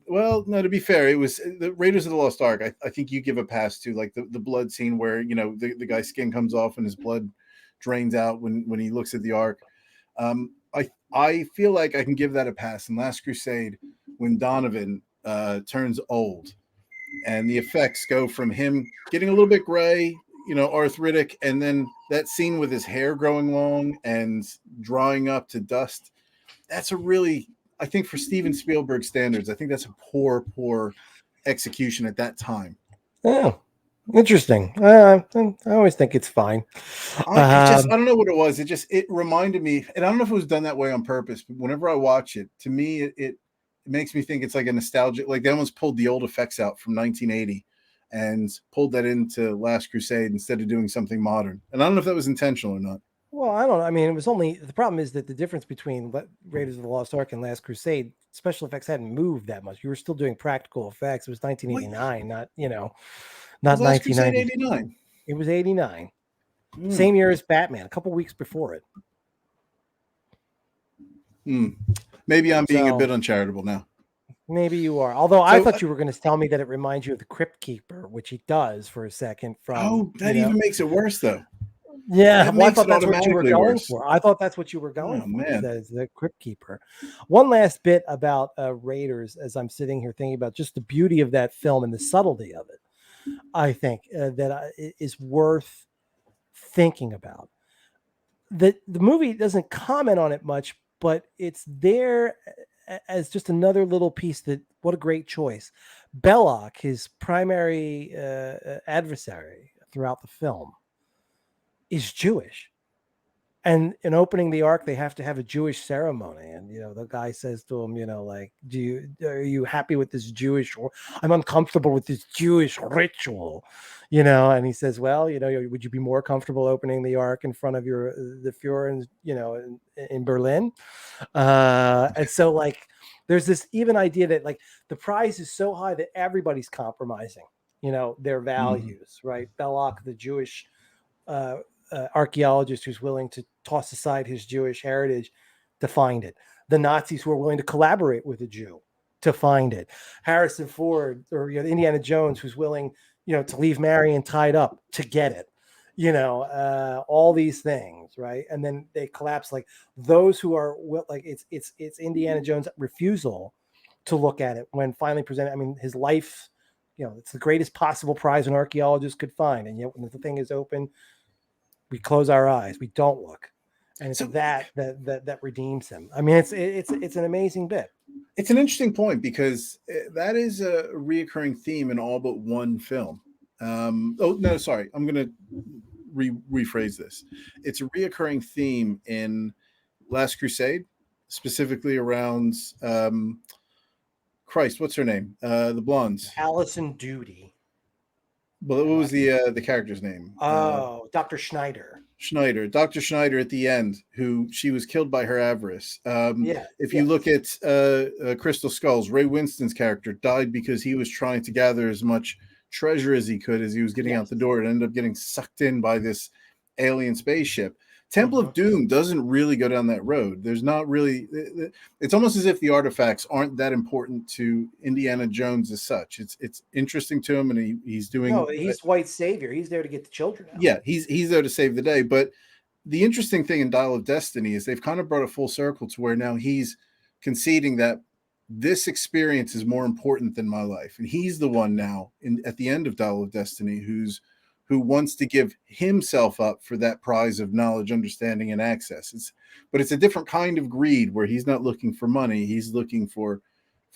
Well, no, to be fair, it was the Raiders of the Lost Ark. I think you give a pass to like the blood scene where, you know, the guy's skin comes off and his blood drains out when he looks at the Ark. I feel like I can give that a pass. In Last Crusade, when Donovan turns old, and the effects go from him getting a little bit gray, you know, arthritic, and then that scene with his hair growing long and drying up to dust. That's a really, I think, for Steven Spielberg standards, I think that's a poor execution at that time. yeah, interesting. I always think it's fine. I don't know what it was. It reminded me, and I don't know if it was done that way on purpose, but whenever I watch it, to me, it makes me think it's like a nostalgic, like they almost pulled the old effects out from 1980 and pulled that into Last Crusade instead of doing something modern. And I don't know if that was intentional or not. Well, I don't know. I mean, it was only the problem is that the difference between Raiders of the Lost Ark and Last Crusade, special effects hadn't moved that much. You were still doing practical effects. It was 1989, not not Was Last Crusade 1990. 89? It was 89, Mm. same year as Batman, a couple weeks before it. Maybe I'm being a So bit uncharitable now. maybe you are. Although I thought you were going to tell me that it reminds you of the Crypt Keeper, which he does for a second. From that even makes it worse, though. yeah, That well, I makes thought it that's what you were automatically going worse. for. I thought that's what you were going Oh, for. man. Is the Crypt Keeper. One last bit about Raiders, as I'm sitting here thinking about just the beauty of that film and the subtlety of it. I think that is worth thinking about. The movie doesn't comment on it much, but it's there as just another little piece that what a great choice. Belloc, his primary adversary throughout the film, is Jewish. And in opening the ark, they have to have a Jewish ceremony. And, the guy says to him, like, are you happy with this Jewish, or I'm uncomfortable with this Jewish ritual, and he says, well, would you be more comfortable opening the ark in front of the Führer, in Berlin? And so like, there's this even idea that like the prize is so high that everybody's compromising, their values, right? Belloc, the Jewish, archaeologist who's willing to toss aside his Jewish heritage to find it. The Nazis who are willing to collaborate with a Jew to find it. Harrison Ford or Indiana Jones who's willing, to leave Marion tied up to get it. All these things, right? And then they collapse. Like those who are like it's Indiana Jones' refusal to look at it when finally presented. I mean, his life, it's the greatest possible prize an archaeologist could find, and yet when the thing is open, we close our eyes, we don't look, and it's that redeems him. I mean, it's an amazing bit. It's an interesting point because that is a reoccurring theme in all but one film. Oh no, sorry, I'm going to rephrase this. It's a reoccurring theme in Last Crusade, specifically around Christ. What's her name? The blondes. Allison Duty. But what was the character's name? Oh, Dr. Schneider. Dr. Schneider at the end, who she was killed by her avarice. If you look at Crystal Skulls, Ray Winston's character died because he was trying to gather as much treasure as he could as he was getting out the door and ended up getting sucked in by this alien spaceship. Temple of Doom doesn't really go down that road. There's not really, it's almost as if the artifacts aren't that important to Indiana Jones as such. It's interesting to him, and he's doing. No, he's white savior. He's there to get the children out. Yeah, he's there to save the day. But the interesting thing in Dial of Destiny is they've kind of brought it full circle to where now he's conceding that this experience is more important than my life, and he's the one now at the end of Dial of Destiny who wants to give himself up for that prize of knowledge, understanding, and access. But it's a different kind of greed where he's not looking for money. He's looking for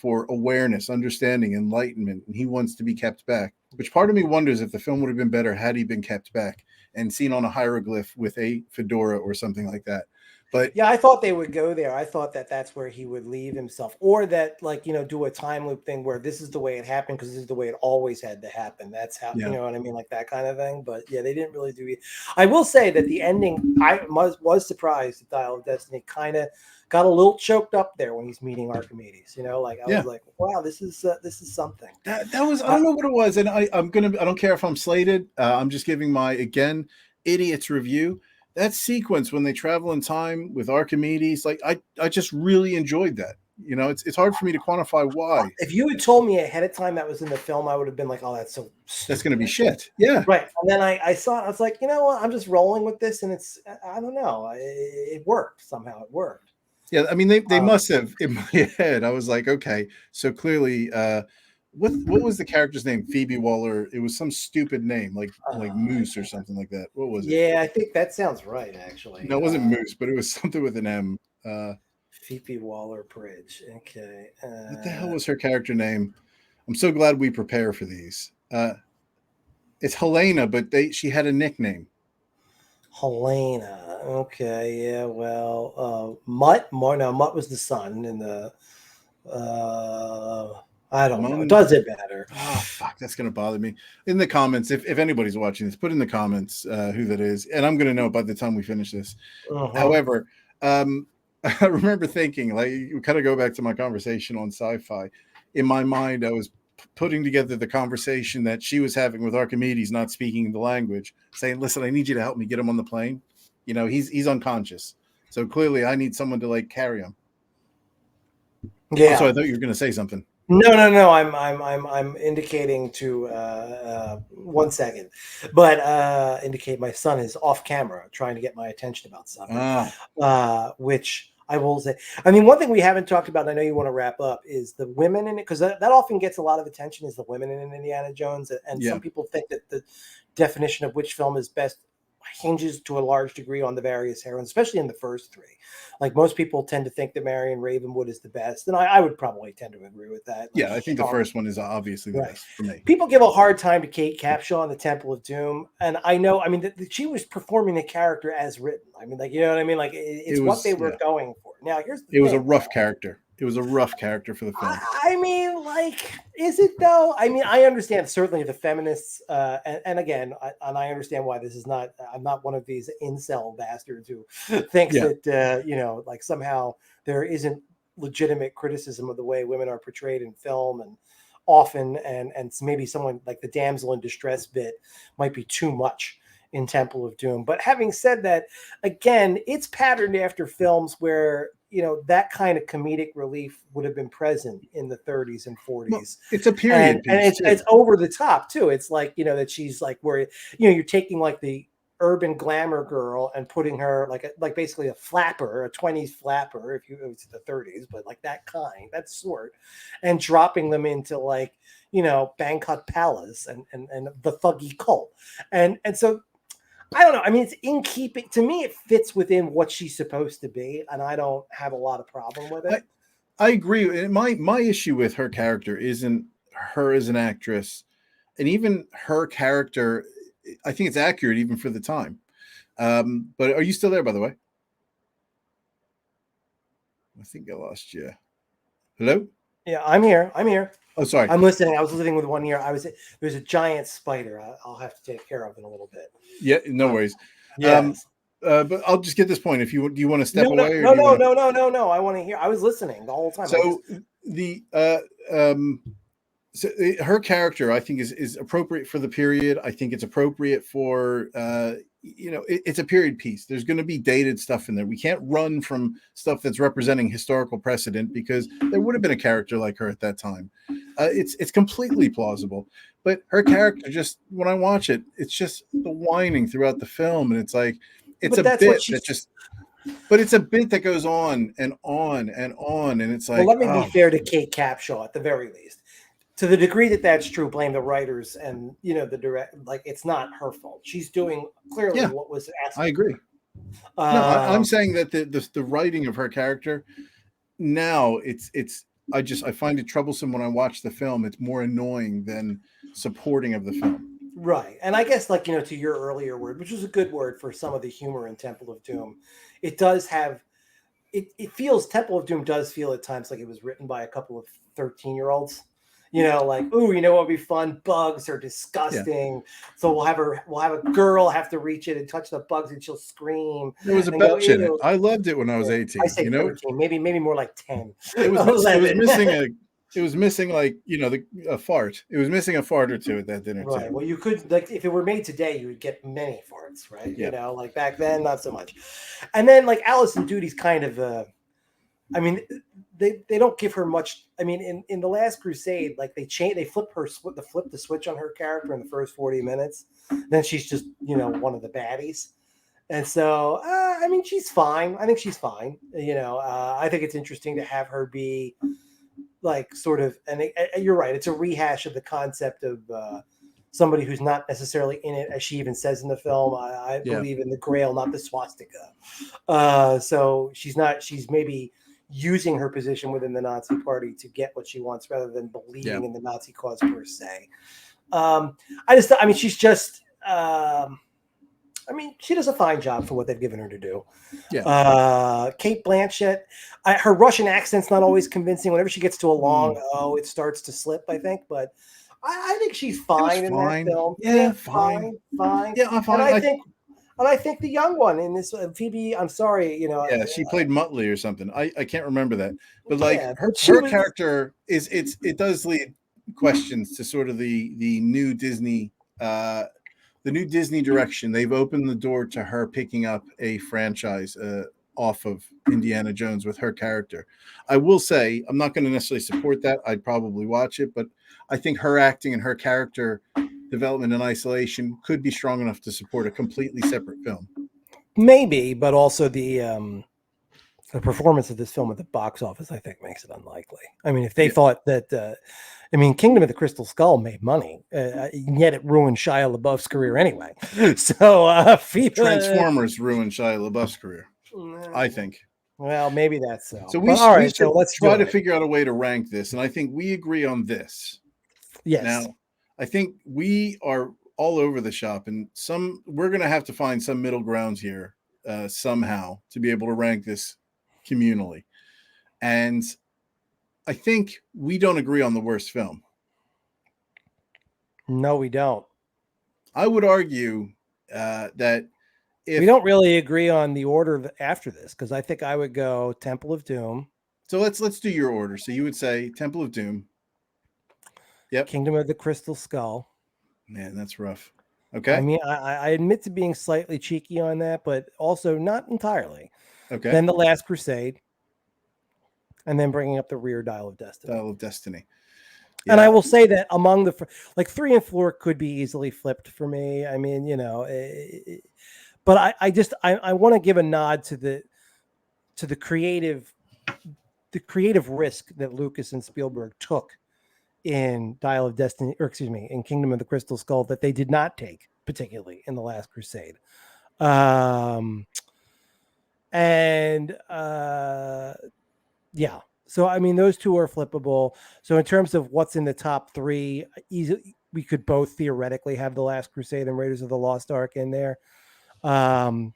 awareness, understanding, enlightenment, and he wants to be kept back, which part of me wonders if the film would have been better had he been kept back and seen on a hieroglyph with a fedora or something like that. But Yeah, I thought they would go there. I thought that that's where he would leave himself, or that, like, do a time loop thing where this is the way it happened because this is the way it always had to happen. That's how, you yeah, know what I mean, like that kind of thing. But yeah, they didn't really do it. I will say that the ending, I was surprised that Dial of Destiny kind of got a little choked up there when he's meeting Archimedes. Like I yeah. was like, wow, this is something. That was, I Uh, don't know what it was, and I don't care if I'm slated. I'm just giving my, again, idiot's review. That sequence when they travel in time with Archimedes, like I just really enjoyed that. It's hard for me to quantify why. if you had told me ahead of time that was in the film, I would have been like, oh, that's so That's going to stupid. be shit. Yeah, Right. And then I saw it. I was like, you know what? I'm just rolling with this. And I don't know. It worked. Somehow it worked. yeah. I mean, they Um, must have, in my head. I was like, okay, so clearly, what was the character's name? Phoebe Waller. It was some stupid name, like I Moose or can't. something like that. What was it? Yeah, I think that sounds right, actually. No, it wasn't Moose, but it was something with an M. Phoebe Waller Bridge. Okay. What the hell was her character name? I'm so glad we prepare for these. It's Helena, but she had a nickname. Helena. Okay. Yeah. Well, Mutt. No, Mutt was the son in the. I don't know. Mum. Does it matter? Oh fuck, that's gonna bother me. In the comments, if anybody's watching this, put in the comments who that is, and I'm gonna know by the time we finish this. Uh-huh. However, I remember thinking, like, you kind of go back to my conversation on sci-fi. In my mind, I was putting together the conversation that she was having with Archimedes, not speaking the language, saying, "Listen, I need you to help me get him on the plane. He's unconscious, so clearly I need someone to like carry him." Also, Yeah. I thought you were going to say something. No. I'm indicating to 1 second, but indicate my son is off camera trying to get my attention about something. Ah, Which I will say. I mean, one thing we haven't talked about, and I know you want to wrap up, is the women in it, because that often gets a lot of attention. Is the women in Indiana Jones, and yeah. some people think that the definition of which film is best hinges to a large degree on the various heroines, especially in the first three. Like most people tend to think that Marion Ravenwood is the best, and I would probably tend to agree with that. Like, Yeah, I think the first one is obviously the right. best for me. People give a hard time to Kate Capshaw in the Temple of Doom, and I know. I mean, she was performing the character as written. I mean, like, you know what I mean? Like, it's what they were going for. Now, here's the It was a thing. rough character. It was a rough character for the film. I mean, like, is it though? I mean, I understand certainly the feminists, and again, I understand why this is not. I'm not one of these incel bastards who thinks Yeah. that like somehow there isn't legitimate criticism of the way women are portrayed in film, and often, and maybe someone like the damsel in distress bit might be too much in Temple of Doom. But having said that, again, it's patterned after films where that kind of comedic relief would have been present in the 30s and 40s. Well, it's a period and piece. it's over the top too. It's like that she's like where you're taking like the urban glamour girl and putting her like basically a flapper, a 20s flapper, if you it's the 30s, but like that sort, and dropping them into like Bangkok Palace and the thuggy cult, and so I don't know. I mean, it's in keeping. To me, it fits within what she's supposed to be, and I don't have a lot of problem with it. I agree. My issue with her character isn't her as an actress, and even her character. I think it's accurate even for the time. But are you still there, by the way? I think I lost you. Hello? Yeah, I'm here. Oh, sorry. I'm listening. I was listening with one ear. There's a giant spider I'll have to take care of in a little bit. Yeah, no worries. Yes. But I'll just get this point. If do you want to step No. away? Or do you want to... No. I want to hear. I was listening the whole time. So her character, I think, is appropriate for the period. I think it's appropriate for it's a period piece. There's going to be dated stuff in there. We can't run from stuff that's representing historical precedent because there would have been a character like her at that time. It's completely plausible, but her character, just when I watch it, it's just the whining throughout the film, and it's like it's but it's a bit that goes on and on and on, and it's like. Well, let me be fair to Kate Capshaw at the very least. To the degree that that's true, blame the writers and the direct. Like, it's not her fault. She's doing clearly what was asked. I agree. No, I'm saying that the writing of her character now I find it troublesome when I watch the film. It's more annoying than supporting of the film. Right. And I guess, like, to your earlier word, which was a good word for some of the humor in Temple of Doom, it does have, it feels, Temple of Doom does feel at times like it was written by a couple of 13-year-olds. Like, ooh, what would be fun? Bugs are Yeah. disgusting. So we'll have a girl have to reach in and touch the bugs and she'll scream. There was a And go, belch in it. ew. I loved it when I was Yeah. 18. I say 13, maybe more like 10. It was 11. missing like a fart. It was missing a fart or two at that dinner Right. too. Well, you could, like, if it were made today, you would get many farts, right? Yeah. Like back then, not so much. And then, like, Allison Duty's kind of I mean, they don't give her much. I mean, in the Last Crusade, like, they flip the switch on her character in the first 40 minutes. Then she's just one of the baddies. And so, I mean, she's fine. I think she's fine. I think it's interesting to have her be, like, sort of, and you're right, it's a rehash of the concept of somebody who's not necessarily in it, as she even says in the film. I believe in the Grail, not the swastika. So she's maybe using her position within the Nazi party to get what she wants rather than believing in the Nazi cause per se. She's just, she does a fine job for what they've given her to do. Yeah. Kate Blanchett, her Russian accent's not always convincing. Whenever she gets to a long O, it starts to slip, I think. But I think she's fine in that film. Yeah, fine. Yeah, I'm fine. And I think the young one in this, Phoebe, I'm sorry, Yeah, she played Muttley or something. I can't remember that. But like, her character it does lead questions to sort of the new Disney direction. They've opened the door to her picking up a franchise off of Indiana Jones with her character. I will say, I'm not going to necessarily support that. I'd probably watch it, but I think her acting and her character development in isolation could be strong enough to support a completely separate film. Maybe, but also the performance of this film at the box office, I think, makes it unlikely. I mean, if they thought that, Kingdom of the Crystal Skull made money, yet it ruined Shia LaBeouf's career anyway. So Transformers ruined Shia LaBeouf's career, I think. Well, maybe that's so. So we should let's try to figure out a way to rank this, and I think we agree on this. Yes. Now, I think we are all over the shop, and we're going to have to find some middle grounds here somehow to be able to rank this communally. And I think we don't agree on the worst film. No, we don't. I would argue that if we don't really agree on the order after this, because I think I would go Temple of Doom. So let's do your order. So you would say Temple of Doom. Yep. Kingdom of the Crystal Skull. Man, that's rough. Okay. I mean, I admit to being slightly cheeky on that, but also not entirely. Okay. Then The Last Crusade. And then bringing up the rear Dial of Destiny. Dial of Destiny. Yeah. And I will say that among the 3 and 4 could be easily flipped for me. I mean, but I want to give a nod to the creative risk that Lucas and Spielberg took in Dial of Destiny, or excuse me, in Kingdom of the Crystal Skull, that they did not take, particularly in The Last Crusade. Yeah. So, I mean, those two are flippable. So in terms of what's in the top 3, easily, we could both theoretically have The Last Crusade and Raiders of the Lost Ark in there. And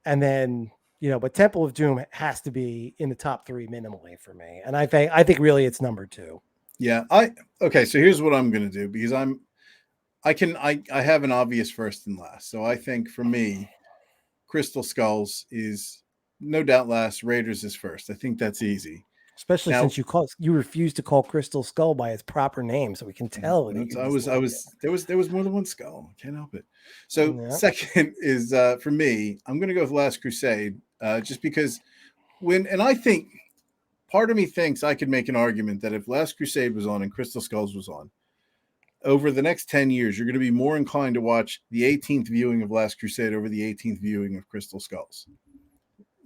then, but Temple of Doom has to be in the top 3 minimally for me. And I think really it's number 2. Yeah. Okay. So here's what I'm going to do, because I have an obvious first and last. So I think for me, Crystal Skulls is no doubt last. Raiders is first. I think that's easy. Especially since you refuse to call Crystal Skull by its proper name, so we can tell. There was more than one skull. I can't help it. So second is for me, I'm going to go with Last Crusade, just because I think part of me thinks I could make an argument that if Last Crusade was on and Crystal Skulls was on, over the next 10 years, you're going to be more inclined to watch the 18th viewing of Last Crusade over the 18th viewing of Crystal Skulls.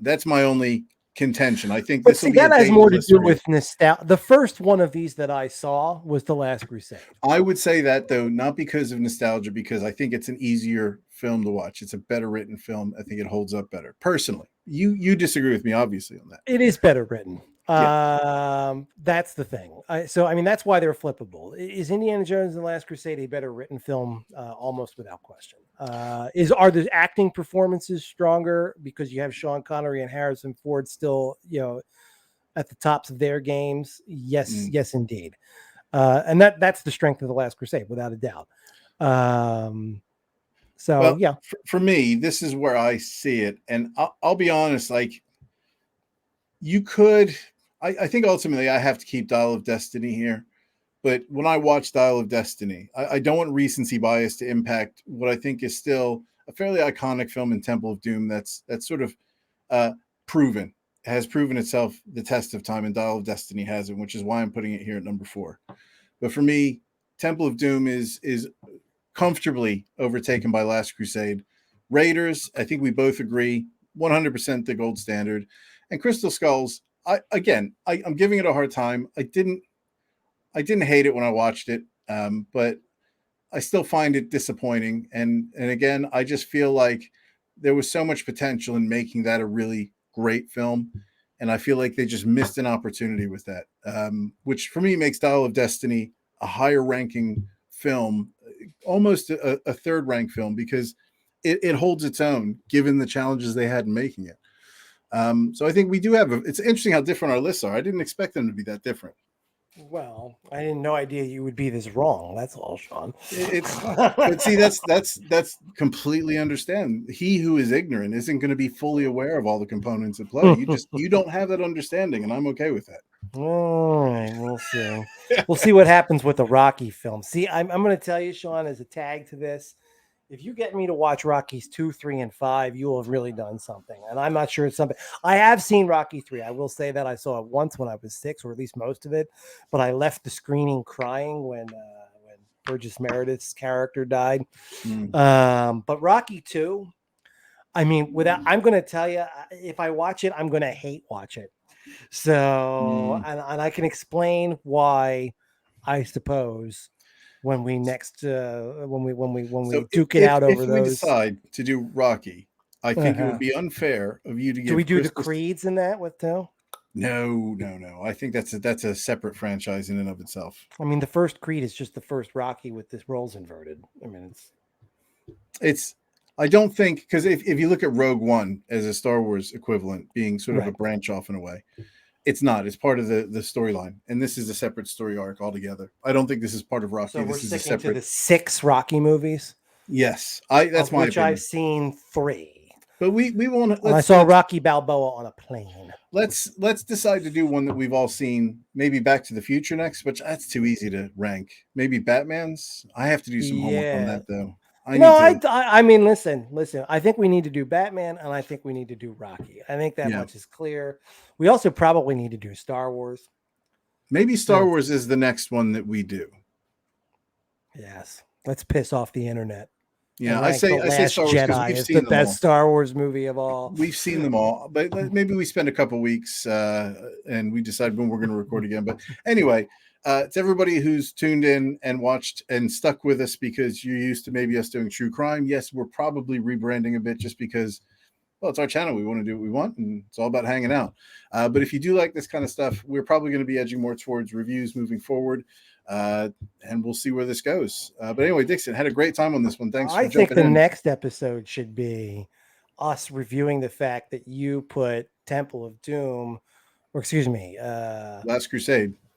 That's my only contention. I think this has more to do with nostalgia. The first one of these that I saw was The Last Crusade. I would say that, though, not because of nostalgia, because I think it's an easier film to watch. It's a better written film. I think it holds up better. Personally, you disagree with me, obviously, on that. It is better written. That's the thing. So I mean, that's why they're flippable. Is Indiana Jones and the Last Crusade a better written film? Almost without question. Are the acting performances stronger because you have Sean Connery and Harrison Ford still, at the tops of their games? Yes, yes, indeed. And that's the strength of the Last Crusade, without a doubt. So Well, yeah, for me, this is where I see it, and I'll be honest. Like, you could, I think ultimately I have to keep Dial of Destiny here. But when I watch Dial of Destiny, I don't want recency bias to impact what I think is still a fairly iconic film in Temple of Doom. That's sort of uh, proven, has proven itself the test of time, and Dial of Destiny hasn't, which is why I'm putting it here at number 4. But for me, Temple of Doom is comfortably overtaken by Last Crusade. Raiders, I think we both agree, 100% the gold standard. And Crystal Skulls, I'm giving it a hard time. I didn't hate it when I watched it, but I still find it disappointing. And again, I just feel like there was so much potential in making that a really great film, and I feel like they just missed an opportunity with that, which for me makes Dial of Destiny a higher ranking film, almost a third rank film, because it holds its own given the challenges they had in making it. So I think we do have it's interesting how different our lists are. I didn't expect them to be that different. well, I had no idea you would be this wrong. That's all, Sean. It's but see, that's completely understand. He who is ignorant isn't going to be fully aware of all the components at play. You don't have that understanding, and I'm okay with that. All right, we'll see. We'll see what happens with the Rocky film. See, I'm going to tell you, Sean, as a tag to this, if you get me to watch Rockies 2, 3, and 5, you will have really done something. And I'm not sure it's something. I have seen Rocky 3. I will say that I saw it once when I was 6, or at least most of it. But I left the screening crying when Burgess Meredith's character died. But Rocky 2, I mean, I'm going to tell you, if I watch it, I'm going to hate watch it. So, and I can explain why, I suppose, when we next when we duke it out over if we those. decide to do Rocky, I think it would be unfair of you to give. Do we do the creeds in that with too? No. I think that's a separate franchise in and of itself. I mean, the first Creed is just the first Rocky with this roles inverted. I mean, it's. I don't think, because if you look at Rogue One as a Star Wars equivalent, being sort of a branch off in a way, it's not. It's part of the storyline, and this is a separate story arc altogether. I don't think this is part of Rocky. So this we're is a separate. To the 6 Rocky movies. Yes, that's my which opinion. I've seen 3. But we won't. I saw Rocky Balboa on a plane. Let's decide to do one that we've all seen. Maybe Back to the Future next, but that's too easy to rank. Maybe Batman's. I have to do some homework on that though. I mean, listen. I think we need to do Batman, and I think we need to do Rocky. I think that much is clear. We also probably need to do Star Wars. Maybe Star Wars is the next one that we do. Yes, let's piss off the internet. Yeah, I say Star Wars because we've seen the best Star Wars movie of all. We've seen them all, but maybe we spend a couple weeks and we decide when we're going to record again. But anyway, to everybody who's tuned in and watched and stuck with us because you're used to maybe us doing true crime. Yes, we're probably rebranding a bit just because, well, it's our channel. We want to do what we want, and it's all about hanging out. But if you do like this kind of stuff, we're probably going to be edging more towards reviews moving forward. And we'll see where this goes. But anyway, Dixon, had a great time on this one. Thanks for jumping in. I think the next episode should be us reviewing the fact that you put Temple of Doom, or excuse me,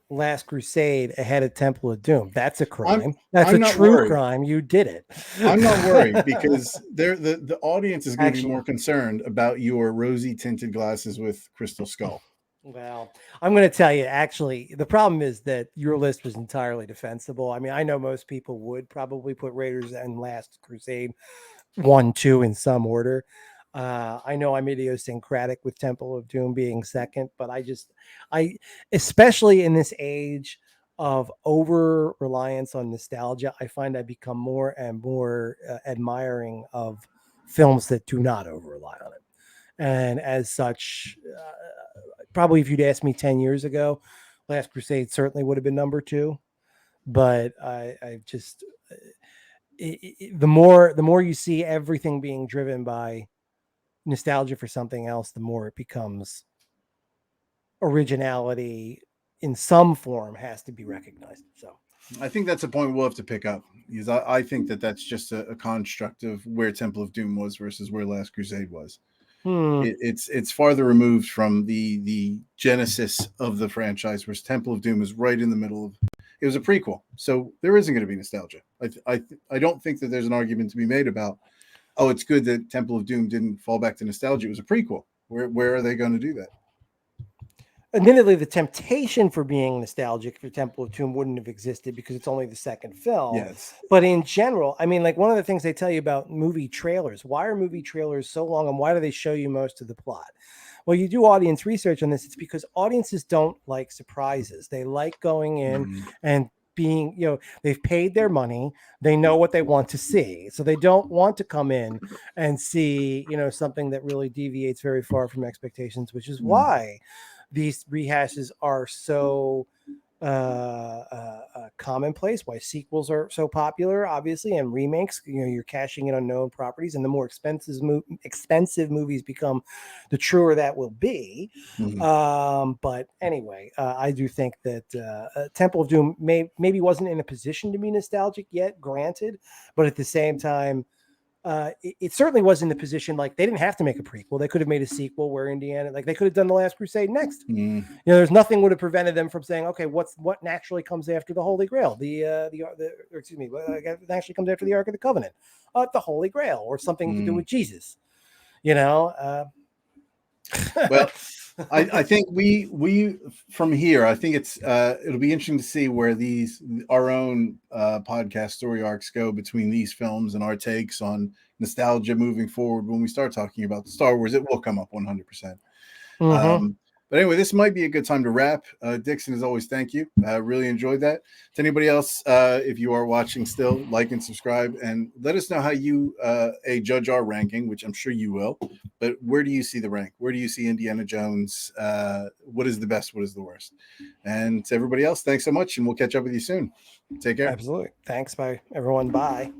Last Crusade ahead of Temple of Doom. That's a crime. That's a true crime. You did it. I'm not worried because the audience is going to be more concerned about your rosy tinted glasses with Crystal Skull. Well, I'm going to tell you, actually, the problem is that your list was entirely defensible. I mean, I know most people would probably put Raiders and Last Crusade 1, 2 in some order. I know I'm idiosyncratic with Temple of Doom being second, but I especially in this age of over reliance on nostalgia, I find I become more and more admiring of films that do not over rely on it. And as such, probably if you'd asked me 10 years ago, Last Crusade certainly would have been number 2. But I just, the more you see everything being driven by nostalgia for something else, the more it becomes originality in some form has to be recognized. So I think that's a point we'll have to pick up, because I think that that's just a construct of where Temple of Doom was versus where Last Crusade was. It's farther removed from the genesis of the franchise, whereas Temple of Doom is right in the middle of. It was a prequel, so there isn't going to be nostalgia. I don't think that there's an argument to be made about, oh, it's good that Temple of Doom didn't fall back to nostalgia. It was a prequel. Where are they going to do that? Admittedly, the temptation for being nostalgic for Temple of Doom wouldn't have existed because it's only the second film. Yes. But in general, I mean, like one of the things they tell you about movie trailers, why are movie trailers so long and why do they show you most of the plot? Well, you do audience research on this. It's because audiences don't like surprises. They like going in and being, they've paid their money. They know what they want to see. So they don't want to come in and see, something that really deviates very far from expectations, which is why these rehashes are so commonplace, why sequels are so popular, obviously, and remakes. You're cashing in on known properties, and the more expensive movies become, the truer that will be. But anyway, I do think that Temple of Doom maybe wasn't in a position to be nostalgic yet, granted, but at the same time, it certainly was in the position, like they didn't have to make a prequel. They could have made a sequel where Indiana, like they could have done The Last Crusade next. There's nothing would have prevented them from saying, okay, what naturally comes after the Holy Grail? What actually comes after the Ark of the Covenant? The Holy Grail, or something to do with Jesus. Well, I think we from here, I think it'll be interesting to see where our own podcast story arcs go between these films and our takes on nostalgia moving forward. When we start talking about Star Wars, it will come up 100%. But anyway, this might be a good time to wrap. Dixon, as always, thank you. I really enjoyed that. To anybody else, if you are watching still, like and subscribe, and let us know how you judge our ranking, which I'm sure you will. But where do you see the rank? Where do you see Indiana Jones? What is the best? What is the worst? And to everybody else, thanks so much, and we'll catch up with you soon. Take care. Absolutely. Thanks, bye, everyone. Bye.